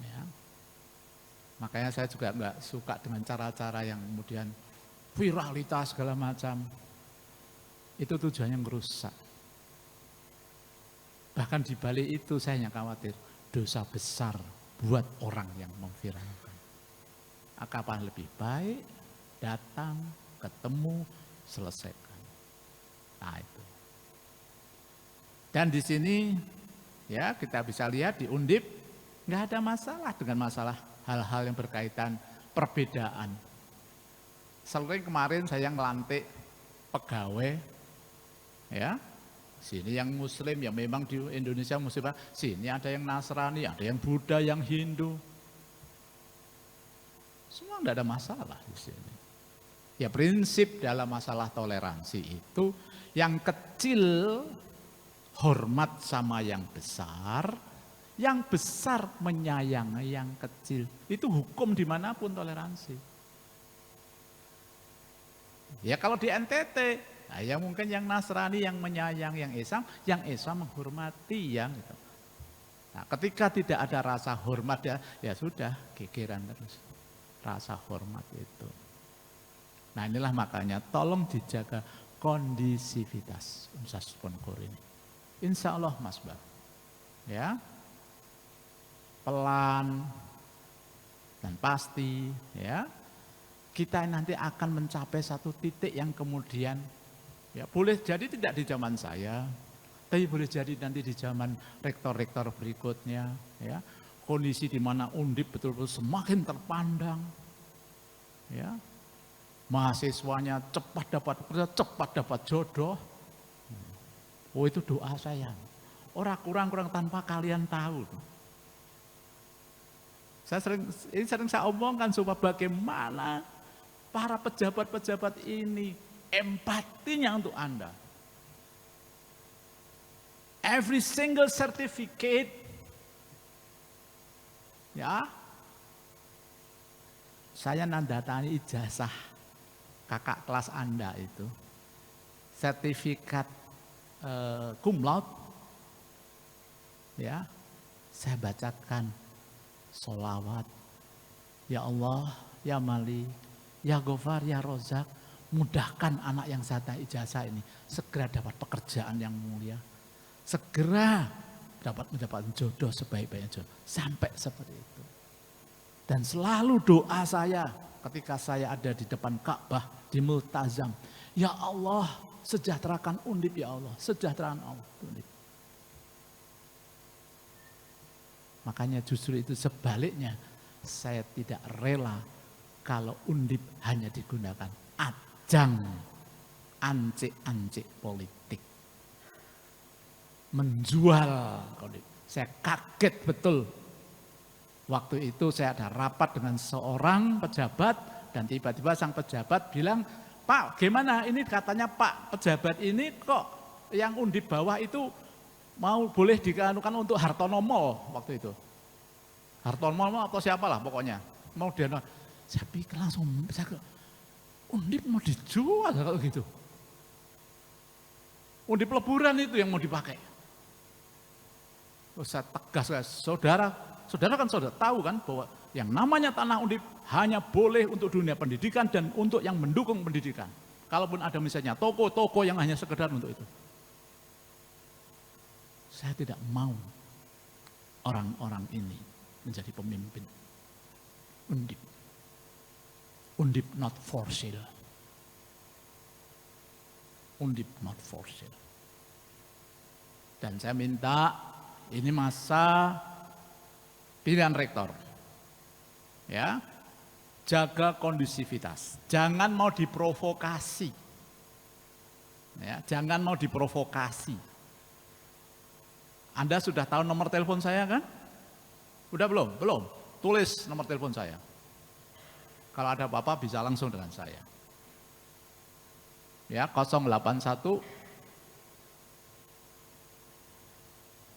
Ya. Makanya saya juga nggak suka dengan cara-cara yang kemudian viralitas segala macam. Itu tujuannya merusak. Bahkan di balik itu saya hanya khawatir dosa besar buat orang yang memviralkan. Kapan lebih baik datang, ketemu, selesaikan. Nah itu. Dan di sini ya kita bisa lihat di Undip nggak ada masalah dengan masalah hal-hal yang berkaitan perbedaan. Selain kemarin saya ngelantik pegawai, ya Sini yang Muslim, yang memang di Indonesia Muslim, sini ada yang Nasrani, ada yang Buddha, yang Hindu. Semua tidak ada masalah di sini. Ya prinsip dalam masalah toleransi itu yang kecil hormat sama yang besar menyayangi yang kecil. Itu hukum dimanapun toleransi. Ya kalau di NTT, nah ya mungkin yang Nasrani yang menyayangi yang Islam menghormati yang gitu. Nah, ketika tidak ada rasa hormat ya sudah gegeran terus. Rasa hormat itu. Nah inilah makanya tolong dijaga kondisivitas Unsas Ponegoro ini. Insya Allah Mas Bar. Ya. Pelan dan pasti ya. Kita nanti akan mencapai satu titik yang kemudian ya boleh jadi tidak di zaman saya, tapi boleh jadi nanti di zaman rektor-rektor berikutnya ya. Kondisi di mana Undip betul-betul semakin terpandang. Ya. Mahasiswanya cepat dapat kerja, cepat dapat jodoh. Oh itu doa saya. Orang kurang-kurang tanpa kalian tahu. Sering saya omongkan supaya bagaimana para pejabat-pejabat ini empatinya untuk Anda. Every single certificate ya. Saya nandatangani ijazah kakak kelas Anda itu. Sertifikat cum laude. Ya. Saya bacakan sholawat. Ya Allah, ya Malik, ya Ghafar, ya Rozak, mudahkan anak yang saya ijazah ini segera dapat pekerjaan yang mulia. Segera dapat mendapatkan jodoh sebaik-baiknya jodoh. Sampai seperti itu. Dan selalu doa saya ketika saya ada di depan Ka'bah, di Multazam. Ya Allah, sejahterakan Undip ya Allah, sejahterakan Allah Undip. Makanya justru itu sebaliknya, saya tidak rela kalau Undip hanya digunakan ajang ancik-ancik politik. Menjual Undip. Saya kaget betul. Waktu itu saya ada rapat dengan seorang pejabat dan tiba-tiba sang pejabat bilang, Pak gimana ini katanya Pak pejabat ini kok yang Undip bawah itu mau boleh dikanukan untuk Hartono Mall waktu itu. Hartono Mall atau siapalah pokoknya. Mau dia, saya pikir langsung, Undip mau dijual kalau gitu. Undip leburan itu yang mau dipakai. Terus saya tegas, saudara kan saudara tahu kan bahwa yang namanya tanah Undip hanya boleh untuk dunia pendidikan dan untuk yang mendukung pendidikan. Kalaupun ada misalnya toko-toko yang hanya sekedar untuk itu. Saya tidak mau orang-orang ini menjadi pemimpin Undip. Undip not for sale. Undip not for sale. Dan saya minta ini masa pilihan rektor. Ya. Jaga kondusivitas. Jangan mau diprovokasi. Ya, jangan mau diprovokasi. Anda sudah tahu nomor telepon saya kan? Udah belum? Belum. Tulis nomor telepon saya. Kalau ada apa-apa bisa langsung dengan saya. Ya, 081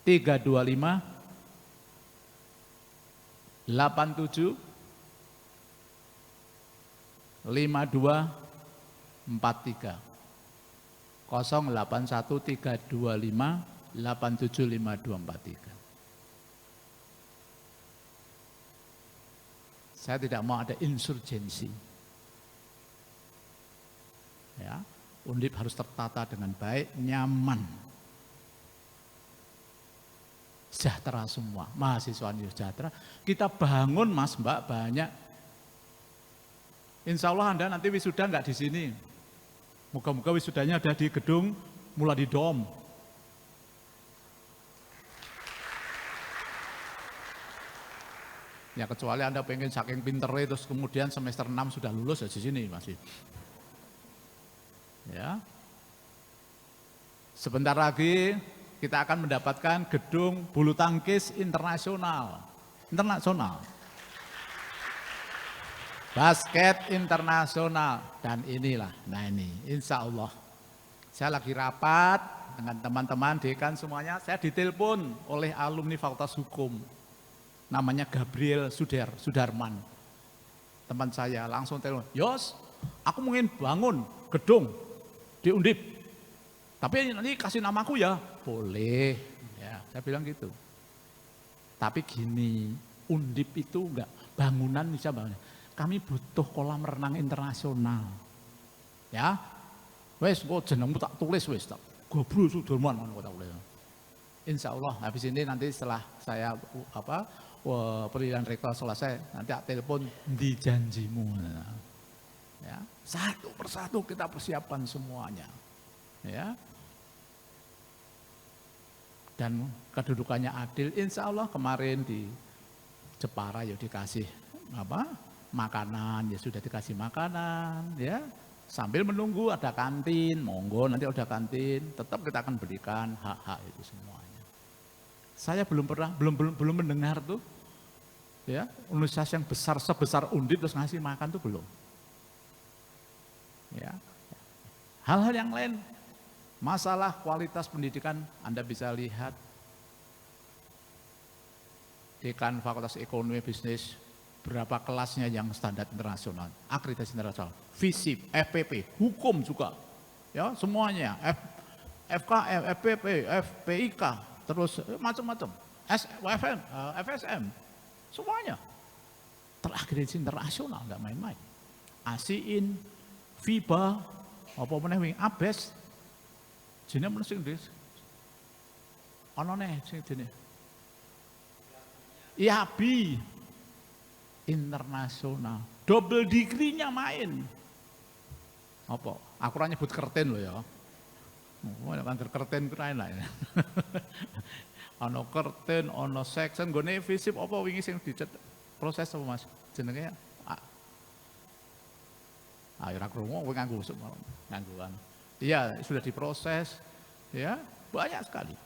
325 87 5243 081 325 875243. Saya tidak mau ada insurgensi. Ya, Undip harus tertata dengan baik, nyaman. Sejahtera semua, mahasiswa sejahtera. Kita bangun Mas Mbak banyak. Insya Allah Anda nanti wisuda enggak di sini. Moga-moga wisudanya ada di gedung Muladi Dom. Ya kecuali Anda pengen saking pinternya terus kemudian semester 6 sudah lulus ya di sini masih. Ya. Sebentar lagi kita akan mendapatkan gedung bulu tangkis internasional. Basket internasional. Dan inilah, nah ini insya Allah. Saya lagi rapat dengan teman-teman dekan semuanya. Saya ditelepon oleh alumni Fakultas Hukum. Namanya Gabriel Sudarman. Teman saya langsung telepon, Yos, aku ingin bangun gedung di Undip. Tapi nanti kasih namaku ya. Boleh, ya saya bilang gitu. Tapi gini, Undip itu enggak bangunan bisa bangun. Kami butuh kolam renang internasional. Ya. Wes, kok jenengmu tak tulis wes tak. Gabriel Sudarman kok tak tulis. Insya Allah habis ini nanti setelah saya pemilihan rektor selesai, nanti telepon di janjimu. Ya, satu persatu kita persiapkan semuanya. Ya. Dan kedudukannya adil, insya Allah kemarin di Jepara ya dikasih makanan, ya sudah dikasih makanan, ya. Sambil menunggu ada kantin, monggo nanti ada kantin, tetap kita akan berikan hak-hak itu semuanya. Saya belum mendengar tuh, ya, universitas yang besar sebesar Undip terus ngasih makan tuh belum. Ya, hal-hal yang lain, masalah kualitas pendidikan Anda bisa lihat. Dekan Fakultas Ekonomi Bisnis, berapa kelasnya yang standar internasional, akreditasi internasional, FISIP, FPP, hukum juga, ya semuanya, FKM, FPP, FPIK, terus macam-macam, FSM, semuanya terakreditasi internasional, nggak main-main. ASIIN, FIBA, apa meneh ABES, jenenge men sing Inggris, ana neh sing jenenge IABI internasional, double degree-nya main. Apa? Aku ora nyebut kerten loh ya. Oh, kan kerten keren lah ya. Ana kerten, ana section, nggone FISIP apa wingi sing dicet proses apa Mas? Jenenge ora krungu kowe ngangguan. Iya, sudah diproses. Ya, banyak sekali.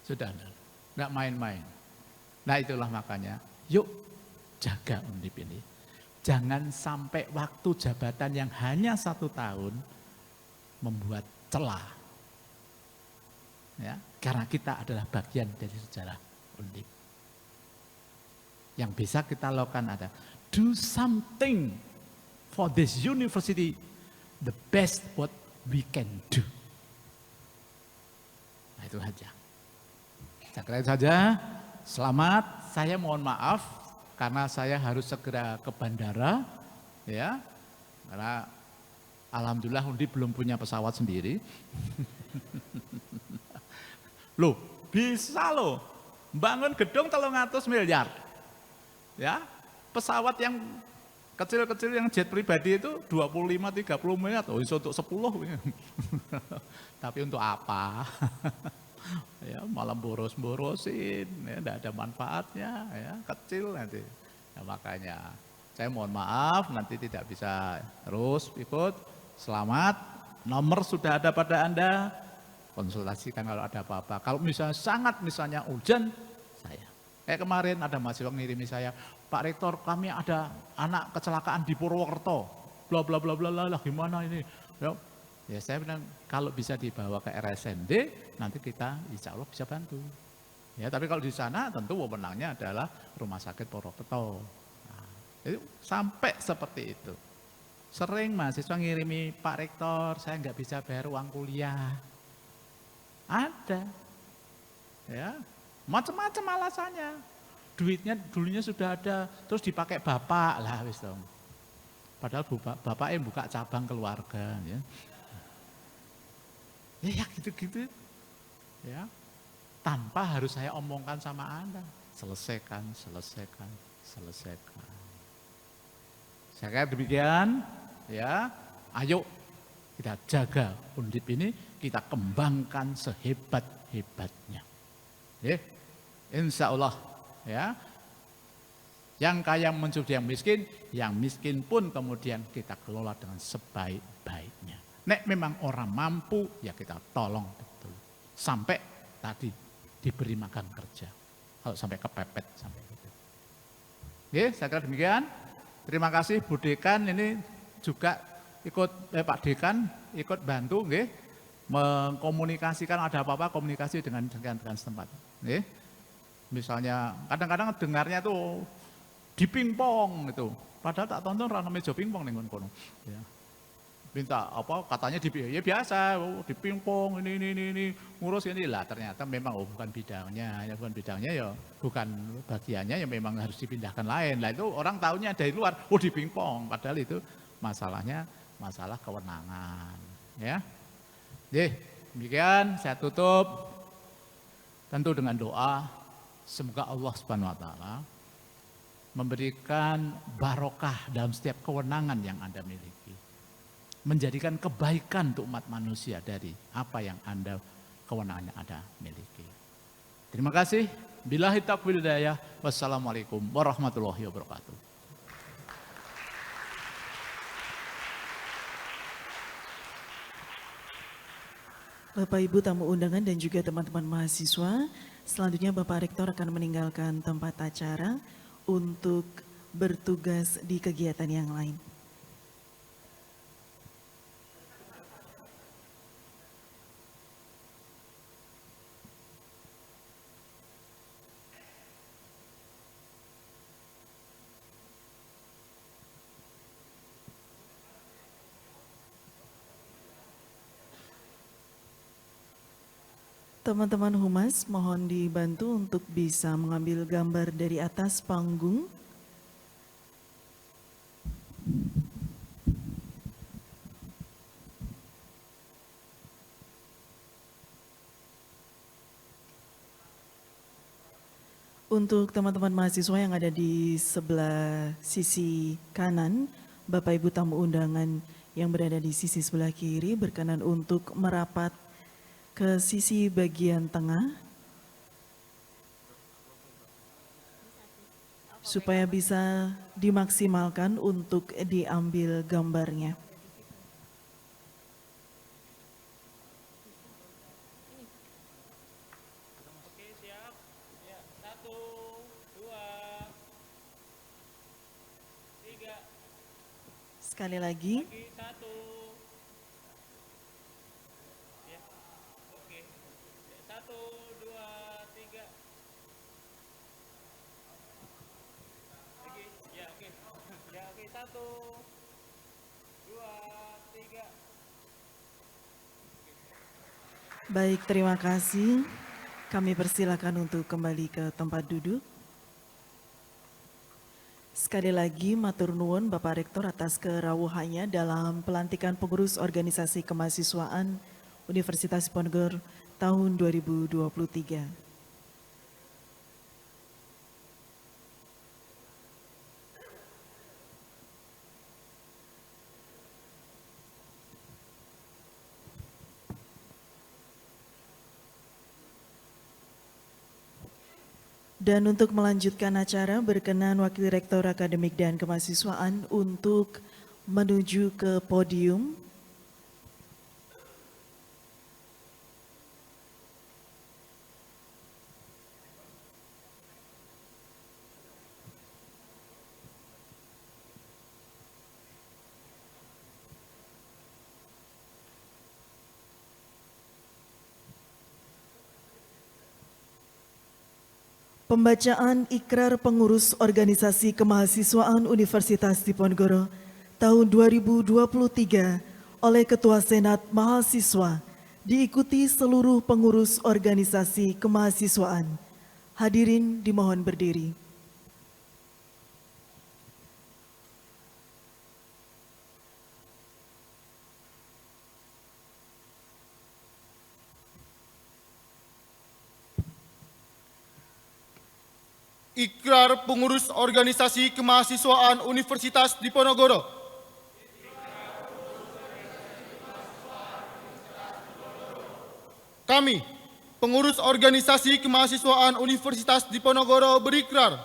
Sudah enggak main-main. Nah, itulah makanya yuk jaga Undip ini. Jangan sampai waktu jabatan yang hanya 1 tahun membuat celah. Ya, karena kita adalah bagian dari sejarah Undip. Yang bisa kita lakukan ada do something for this university, the best what we can do. Nah, itu saja. Saya kira itu saja. Selamat, saya mohon maaf karena saya harus segera ke bandara, ya, karena alhamdulillah Undip belum punya pesawat sendiri. Loh, bisa loh, bangun gedung 300 miliar, ya, pesawat yang kecil-kecil yang jet pribadi itu 25-30 miliar, oh itu untuk 10, tapi untuk apa? Ya, malah boros-borosin, ya, tidak ada manfaatnya, ya, kecil nanti. Ya, makanya saya mohon maaf nanti tidak bisa terus ikut. Selamat, nomor sudah ada pada Anda, konsultasikan kalau ada apa-apa. Kalau misalnya hujan, saya. Kayak kemarin ada mahasiswa ngirimi saya, Pak Rektor kami ada anak kecelakaan di Purwokerto, bla bla bla bla lah gimana ini. Ya saya bilang kalau bisa dibawa ke RSND nanti kita insya Allah bisa bantu. Ya tapi kalau di sana tentu wewenangnya adalah Rumah Sakit Purwokerto. Nah, itu sampai seperti itu. Sering mahasiswa ngirimi Pak Rektor saya nggak bisa bayar uang kuliah. Ada, ya macam-macam alasannya. Dulunya sudah ada terus dipakai bapak lah wis dong. Padahal bapak yang buka cabang keluarga, ya. Ya gitu-gitu, ya, tanpa harus saya omongkan sama Anda, selesaikan. Saya kira demikian, ya, ayo kita jaga Undip ini, kita kembangkan sehebat-hebatnya, ya, insya Allah, ya, yang kaya mencuci yang miskin pun kemudian kita kelola dengan sebaik-baiknya. Nek memang orang mampu, ya kita tolong betul. Sampai tadi diberi makan kerja. Kalau sampai kepepet sampai gitu. Oke, saya kira demikian. Terima kasih Bu Dekan ini juga ikut Pak Dekan ikut bantu nggih mengkomunikasikan ada apa-apa komunikasi dengan setempat. Nggih. Misalnya kadang-kadang dengarnya tuh di pingpong gitu. Padahal tak tonton ra meja pingpong ning kono. Ya. Minta apa katanya ya biasa di pingpong ini ngurus ini lah ternyata memang bukan bidangnya ya bukan bagiannya ya memang harus dipindahkan lain. Lah itu orang taunya dari luar di pingpong padahal itu masalah kewenangan ya. Demikian saya tutup tentu dengan doa semoga Allah Subhanahu wa taala memberikan barokah dalam setiap kewenangan yang Anda miliki. Menjadikan kebaikan untuk umat manusia dari apa yang Anda kewenangan yang Anda miliki. Terima kasih. Billahi taufiq wal hidayah. Wassalamualaikum warahmatullahi wabarakatuh. Bapak Ibu tamu undangan dan juga teman-teman mahasiswa, selanjutnya Bapak Rektor akan meninggalkan tempat acara untuk bertugas di kegiatan yang lain. Teman-teman humas mohon dibantu untuk bisa mengambil gambar dari atas panggung. Untuk teman-teman mahasiswa yang ada di sebelah sisi kanan, Bapak Ibu tamu undangan yang berada di sisi sebelah kiri berkenan untuk merapat ke sisi bagian tengah supaya bisa dimaksimalkan untuk diambil gambarnya. Oke, siap. Ya, 1, 2, 3. Sekali lagi. Lagi 1. Ya. Oke. 1, 2, 3. Lagi. Ya, oke. Ya, oke. 1, 2, 3. Baik, terima kasih. Kami persilakan untuk kembali ke tempat duduk. Sekali lagi matur nuwun Bapak Rektor atas kerawuhannya dalam pelantikan pengurus organisasi kemahasiswaan Universitas Diponegoro tahun 2023. Dan untuk melanjutkan acara, berkenan Wakil Rektor Akademik dan Kemahasiswaan untuk menuju ke podium. Pembacaan Ikrar Pengurus Organisasi Kemahasiswaan Universitas Diponegoro tahun 2023 oleh Ketua Senat Mahasiswa diikuti seluruh pengurus organisasi kemahasiswaan. Hadirin dimohon berdiri. Ikrar Pengurus Organisasi Kemahasiswaan Universitas Diponegoro. Kami, pengurus organisasi kemahasiswaan Universitas Diponegoro berikrar.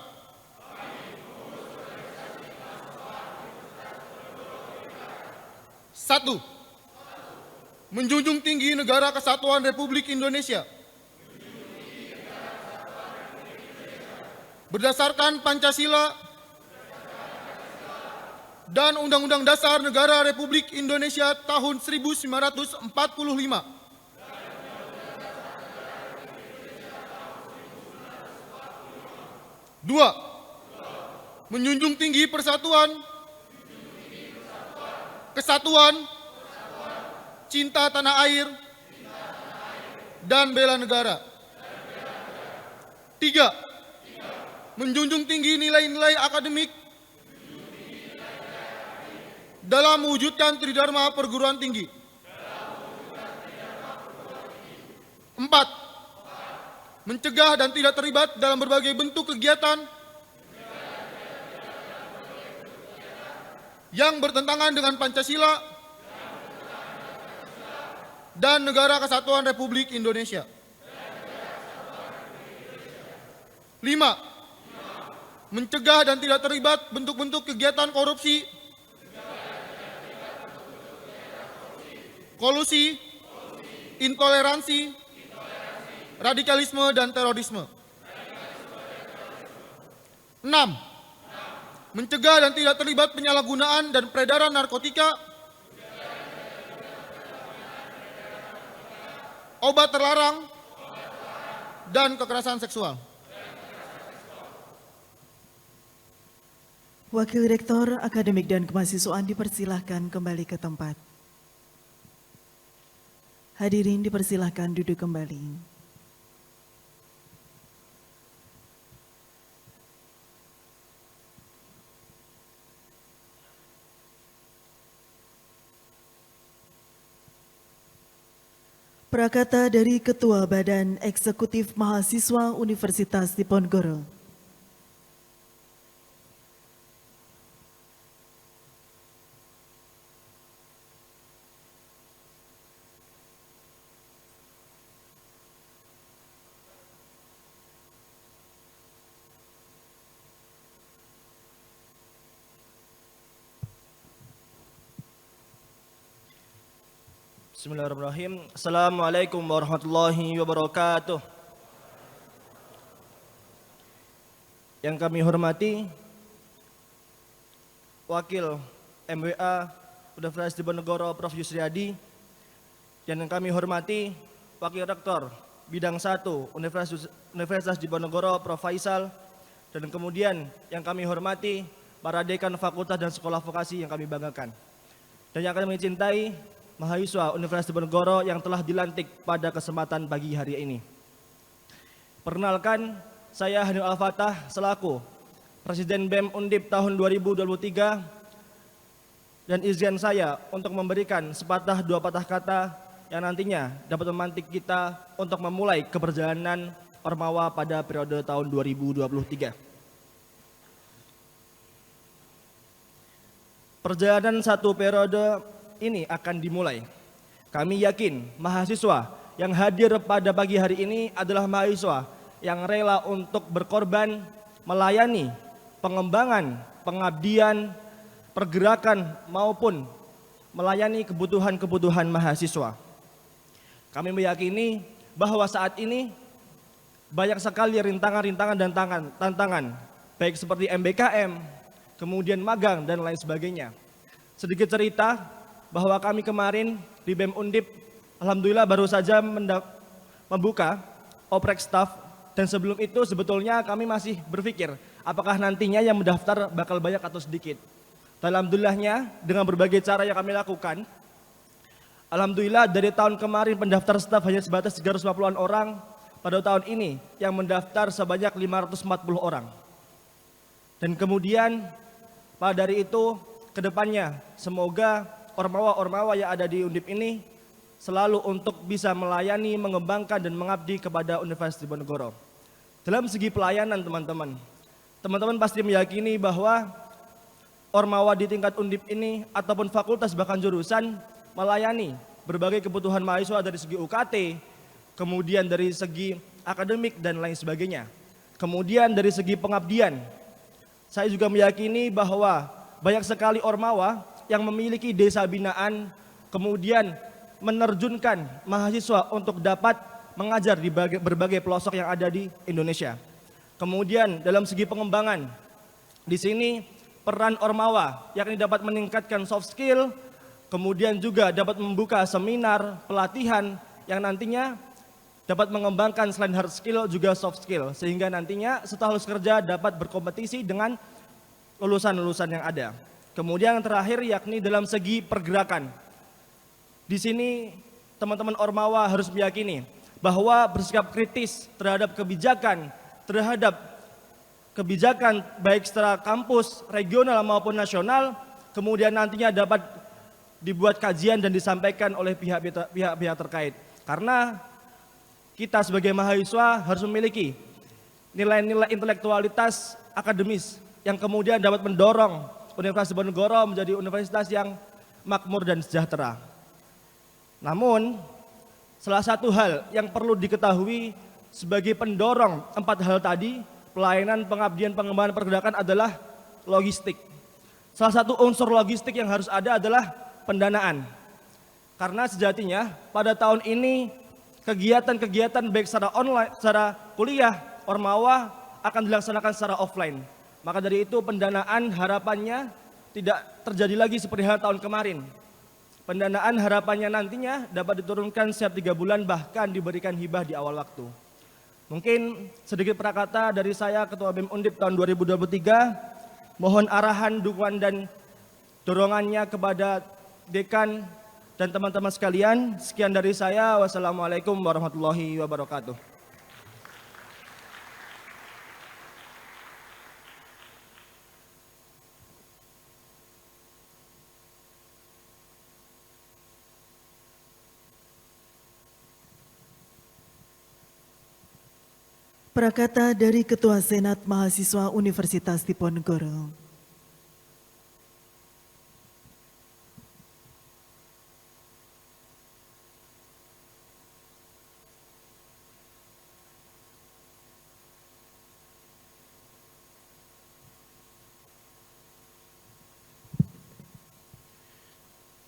Satu, menjunjung tinggi Negara Kesatuan Republik Indonesia, berdasarkan Pancasila dan Undang-Undang Dasar Negara Republik Indonesia tahun 1945. 2. Menjunjung tinggi persatuan, kesatuan, cinta tanah air, dan bela negara. 3. Menjunjung tinggi nilai-nilai akademik dalam mewujudkan tridharma perguruan tinggi. 4. Mencegah dan tidak terlibat dalam berbagai bentuk kegiatan yang bertentangan dengan Pancasila dan Negara Kesatuan Republik Indonesia. 5. Mencegah dan tidak terlibat bentuk-bentuk kegiatan korupsi, kolusi, intoleransi, radikalisme, dan terorisme. 6. Mencegah dan tidak terlibat penyalahgunaan dan peredaran narkotika, obat terlarang, dan kekerasan seksual. Wakil Rektor Akademik dan Kemahasiswaan dipersilahkan kembali ke tempat. Hadirin dipersilahkan duduk kembali. Prakata dari Ketua Badan Eksekutif Mahasiswa Universitas Diponegoro. Bismillahirrahmanirrahim. Assalamualaikum warahmatullahi wabarakatuh. Yang kami hormati Wakil MWA Universitas Diponegoro Prof. Yusriadi, dan yang kami hormati Wakil Rektor Bidang 1 Universitas Diponegoro Prof. Faisal, dan kemudian yang kami hormati para dekan fakultas dan sekolah vokasi yang kami banggakan, dan yang kami cintai mahasiswa Universitas Diponegoro yang telah dilantik pada kesempatan pagi hari ini. Perkenalkan, saya Hanif Al-Fatah selaku Presiden BEM Undip tahun 2023, dan izin saya untuk memberikan sepatah dua patah kata yang nantinya dapat memantik kita untuk memulai keperjalanan Ormawa pada periode tahun 2023. Perjalanan satu periode ini akan dimulai. Kami yakin mahasiswa yang hadir pada pagi hari ini adalah mahasiswa yang rela untuk berkorban melayani pengembangan, pengabdian, pergerakan maupun melayani kebutuhan-kebutuhan mahasiswa. Kami meyakini bahwa saat ini banyak sekali rintangan-rintangan dan tantangan, baik seperti MBKM, kemudian magang dan lain sebagainya. Sedikit cerita bahwa kami kemarin di BEM Undip alhamdulillah baru saja membuka oprek staff, dan sebelum itu sebetulnya kami masih berpikir apakah nantinya yang mendaftar bakal banyak atau sedikit. Alhamdulillahnya dengan berbagai cara yang kami lakukan, alhamdulillah dari tahun kemarin pendaftar staff hanya sebatas 350-an orang, pada tahun ini yang mendaftar sebanyak 540 orang. Dan kemudian pada dari itu kedepannya semoga ormawa-ormawa yang ada di Undip ini selalu untuk bisa melayani, mengembangkan, dan mengabdi kepada Universitas Diponegoro. Dalam segi pelayanan teman-teman pasti meyakini bahwa ormawa di tingkat Undip ini ataupun fakultas bahkan jurusan melayani berbagai kebutuhan mahasiswa dari segi UKT, kemudian dari segi akademik dan lain sebagainya. Kemudian dari segi pengabdian, saya juga meyakini bahwa banyak sekali ormawa yang memiliki desa binaan, kemudian menerjunkan mahasiswa untuk dapat mengajar di berbagai pelosok yang ada di Indonesia. Kemudian dalam segi pengembangan, di sini peran Ormawa yakni dapat meningkatkan soft skill, kemudian juga dapat membuka seminar, pelatihan yang nantinya dapat mengembangkan selain hard skill juga soft skill, sehingga nantinya setelah lulus kerja dapat berkompetisi dengan lulusan-lulusan yang ada. Kemudian yang terakhir yakni dalam segi pergerakan. Di sini teman-teman Ormawa harus meyakini bahwa bersikap kritis terhadap kebijakan baik secara kampus, regional maupun nasional, kemudian nantinya dapat dibuat kajian dan disampaikan oleh pihak-pihak terkait. Karena kita sebagai mahasiswa harus memiliki nilai-nilai intelektualitas akademis yang kemudian dapat mendorong Universitas Diponegoro menjadi universitas yang makmur dan sejahtera. Namun, salah satu hal yang perlu diketahui sebagai pendorong 4 hal tadi, pelayanan, pengabdian, pengembangan, pergerakan adalah logistik. Salah satu unsur logistik yang harus ada adalah pendanaan. Karena sejatinya pada tahun ini kegiatan-kegiatan baik secara online, secara kuliah, Ormawa akan dilaksanakan secara offline. Maka dari itu pendanaan harapannya tidak terjadi lagi seperti hal tahun kemarin. Pendanaan harapannya nantinya dapat diturunkan setiap 3 bulan, bahkan diberikan hibah di awal waktu. Mungkin sedikit prakata dari saya, Ketua BEM Undip tahun 2023, mohon arahan, dukungan dan dorongannya kepada dekan dan teman-teman sekalian. Sekian dari saya, wassalamualaikum warahmatullahi wabarakatuh. Prakata dari Ketua Senat Mahasiswa Universitas Diponegoro.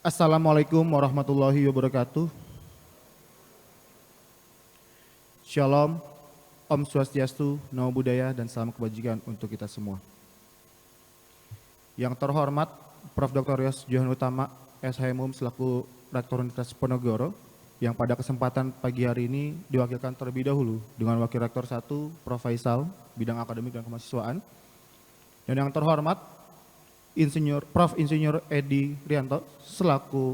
Assalamualaikum warahmatullahi wabarakatuh. Shalom, Om Swastiastu, Namo Buddhaya, dan salam kebajikan untuk kita semua. Yang terhormat Prof. Dr. Yos Johan Utama, SHMUM selaku Rektor Universitas Diponegoro, yang pada kesempatan pagi hari ini diwakilkan terlebih dahulu dengan Wakil Rektor 1, Prof. Faisal, bidang akademik dan kemahasiswaan. Dan yang terhormat Prof. Insinyur Edi Rianto selaku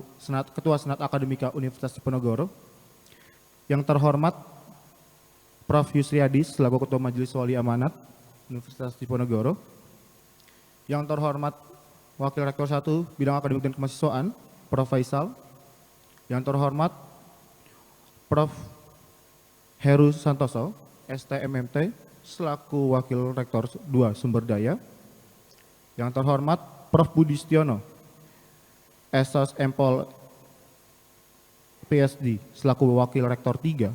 Ketua Senat Akademika Universitas Diponegoro. Yang terhormat Prof. Yusriadi selaku Ketua Majelis Wali Amanat Universitas Diponegoro. Yang terhormat Wakil Rektor 1 Bidang Akademik dan Kemahasiswaan, Prof. Faisal. Yang terhormat Prof. Heru Santoso, STMMT selaku Wakil Rektor 2 Sumber Daya. Yang terhormat Prof. Budi Stiono, Esos Empol PSD selaku Wakil Rektor 3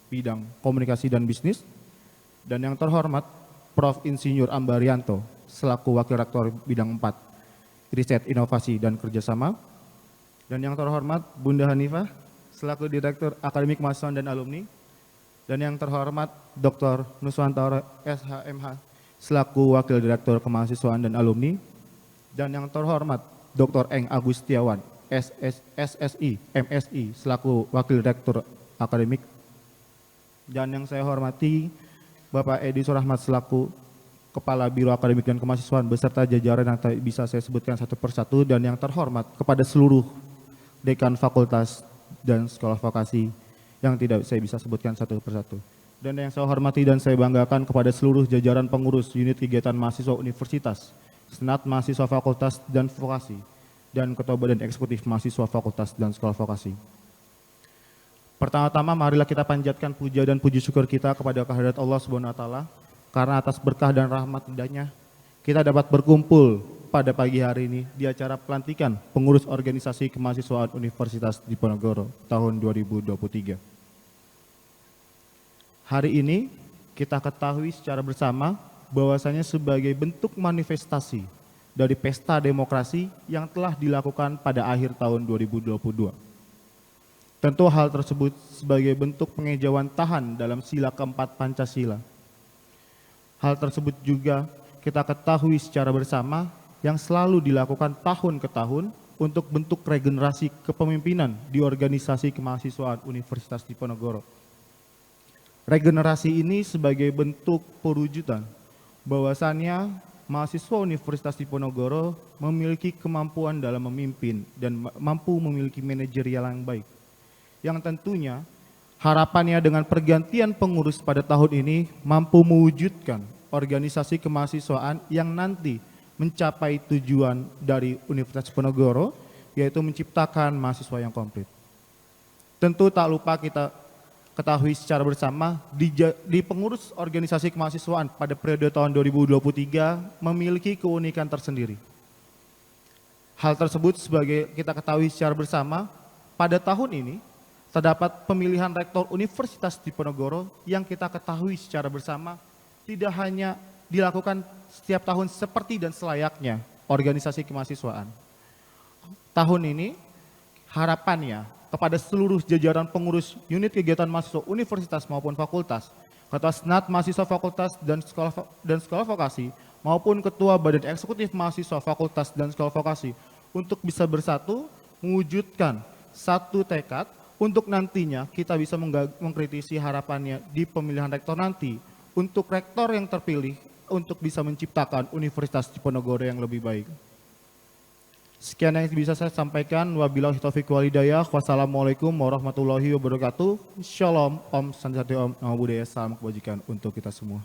Bidang Komunikasi dan Bisnis. Dan yang terhormat Prof. Insinyur Ambarianto selaku Wakil Rektor Bidang 4 Riset, Inovasi, dan Kerjasama. Dan yang terhormat Bunda Hanifah selaku Direktur Akademik Mahasiswa dan Alumni. Dan yang terhormat Dr. Nuswantoro SHMH selaku Wakil Direktur Kemahasiswaan dan Alumni. Dan yang terhormat Dr. Eng Agustiawan SSI MSI selaku Wakil Direktur Akademik. Dan yang saya hormati Bapak Edi Surahmat selaku Kepala Biro Akademik dan Kemahasiswaan beserta jajaran yang bisa saya sebutkan satu persatu. Dan yang terhormat kepada seluruh dekan fakultas dan sekolah vokasi yang tidak saya bisa sebutkan satu persatu. Dan yang saya hormati dan saya banggakan kepada seluruh jajaran pengurus unit kegiatan mahasiswa universitas, senat mahasiswa fakultas dan vokasi, dan ketua badan eksekutif mahasiswa fakultas dan sekolah vokasi. Pertama-tama marilah kita panjatkan puja dan puji syukur kita kepada kehadirat Allah Subhanahu wa taala karena atas berkah dan rahmat indahnya kita dapat berkumpul pada pagi hari ini di acara pelantikan pengurus organisasi kemahasiswaan Universitas Diponegoro tahun 2023. Hari ini kita ketahui secara bersama bahwasanya sebagai bentuk manifestasi dari pesta demokrasi yang telah dilakukan pada akhir tahun 2022. Tentu hal tersebut sebagai bentuk pengejauhan tahan dalam sila keempat Pancasila. Hal tersebut juga kita ketahui secara bersama yang selalu dilakukan tahun ke tahun untuk bentuk regenerasi kepemimpinan di organisasi kemahasiswaan Universitas Diponegoro. Regenerasi ini sebagai bentuk perwujudan bahwasannya mahasiswa Universitas Diponegoro memiliki kemampuan dalam memimpin dan mampu memiliki manajerial yang baik. Yang tentunya harapannya dengan pergantian pengurus pada tahun ini mampu mewujudkan organisasi kemahasiswaan yang nanti mencapai tujuan dari Universitas Diponegoro, yaitu menciptakan mahasiswa yang komplit. Tentu tak lupa kita ketahui secara bersama di pengurus organisasi kemahasiswaan pada periode tahun 2023 memiliki keunikan tersendiri. Hal tersebut sebagai kita ketahui secara bersama pada tahun ini terdapat pemilihan rektor Universitas Diponegoro yang kita ketahui secara bersama tidak hanya dilakukan setiap tahun seperti dan selayaknya organisasi kemahasiswaan. Tahun ini harapannya kepada seluruh jajaran pengurus unit kegiatan mahasiswa universitas maupun fakultas, ketua senat mahasiswa fakultas dan sekolah vokasi, maupun ketua badan eksekutif mahasiswa fakultas dan sekolah vokasi untuk bisa bersatu mewujudkan satu tekad untuk nantinya kita bisa mengkritisi harapannya di pemilihan rektor nanti untuk rektor yang terpilih untuk bisa menciptakan Universitas Diponegoro yang lebih baik. Sekian yang bisa saya sampaikan. Wabillahi taufiq wal hidayah. Wassalamualaikum warahmatullahi wabarakatuh. Shalom, Om Sanjati, Om Namo Buddhaya. Salam kebajikan untuk kita semua.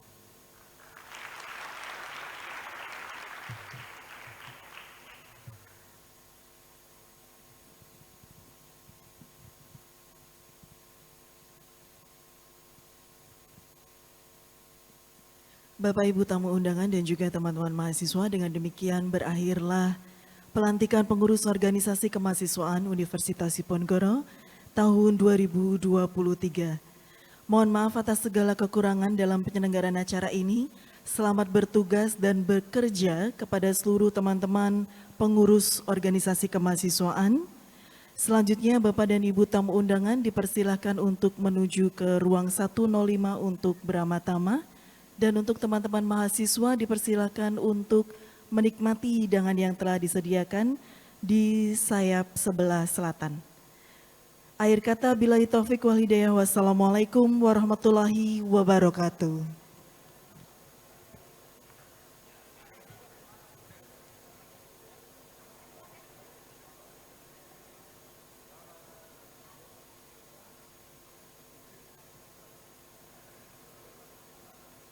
Bapak Ibu tamu undangan dan juga teman-teman mahasiswa, dengan demikian berakhirlah pelantikan pengurus organisasi kemahasiswaan Universitas Diponegoro tahun 2023. Mohon maaf atas segala kekurangan dalam penyelenggaraan acara ini. Selamat bertugas dan bekerja kepada seluruh teman-teman pengurus organisasi kemahasiswaan. Selanjutnya Bapak dan Ibu tamu undangan dipersilahkan untuk menuju ke ruang 105 untuk beramah-tamah. Dan untuk teman-teman mahasiswa dipersilakan untuk menikmati hidangan yang telah disediakan di sayap sebelah selatan. Akhir kata, billahi taufiq wal hidayah. Wassalamualaikum warahmatullahi wabarakatuh.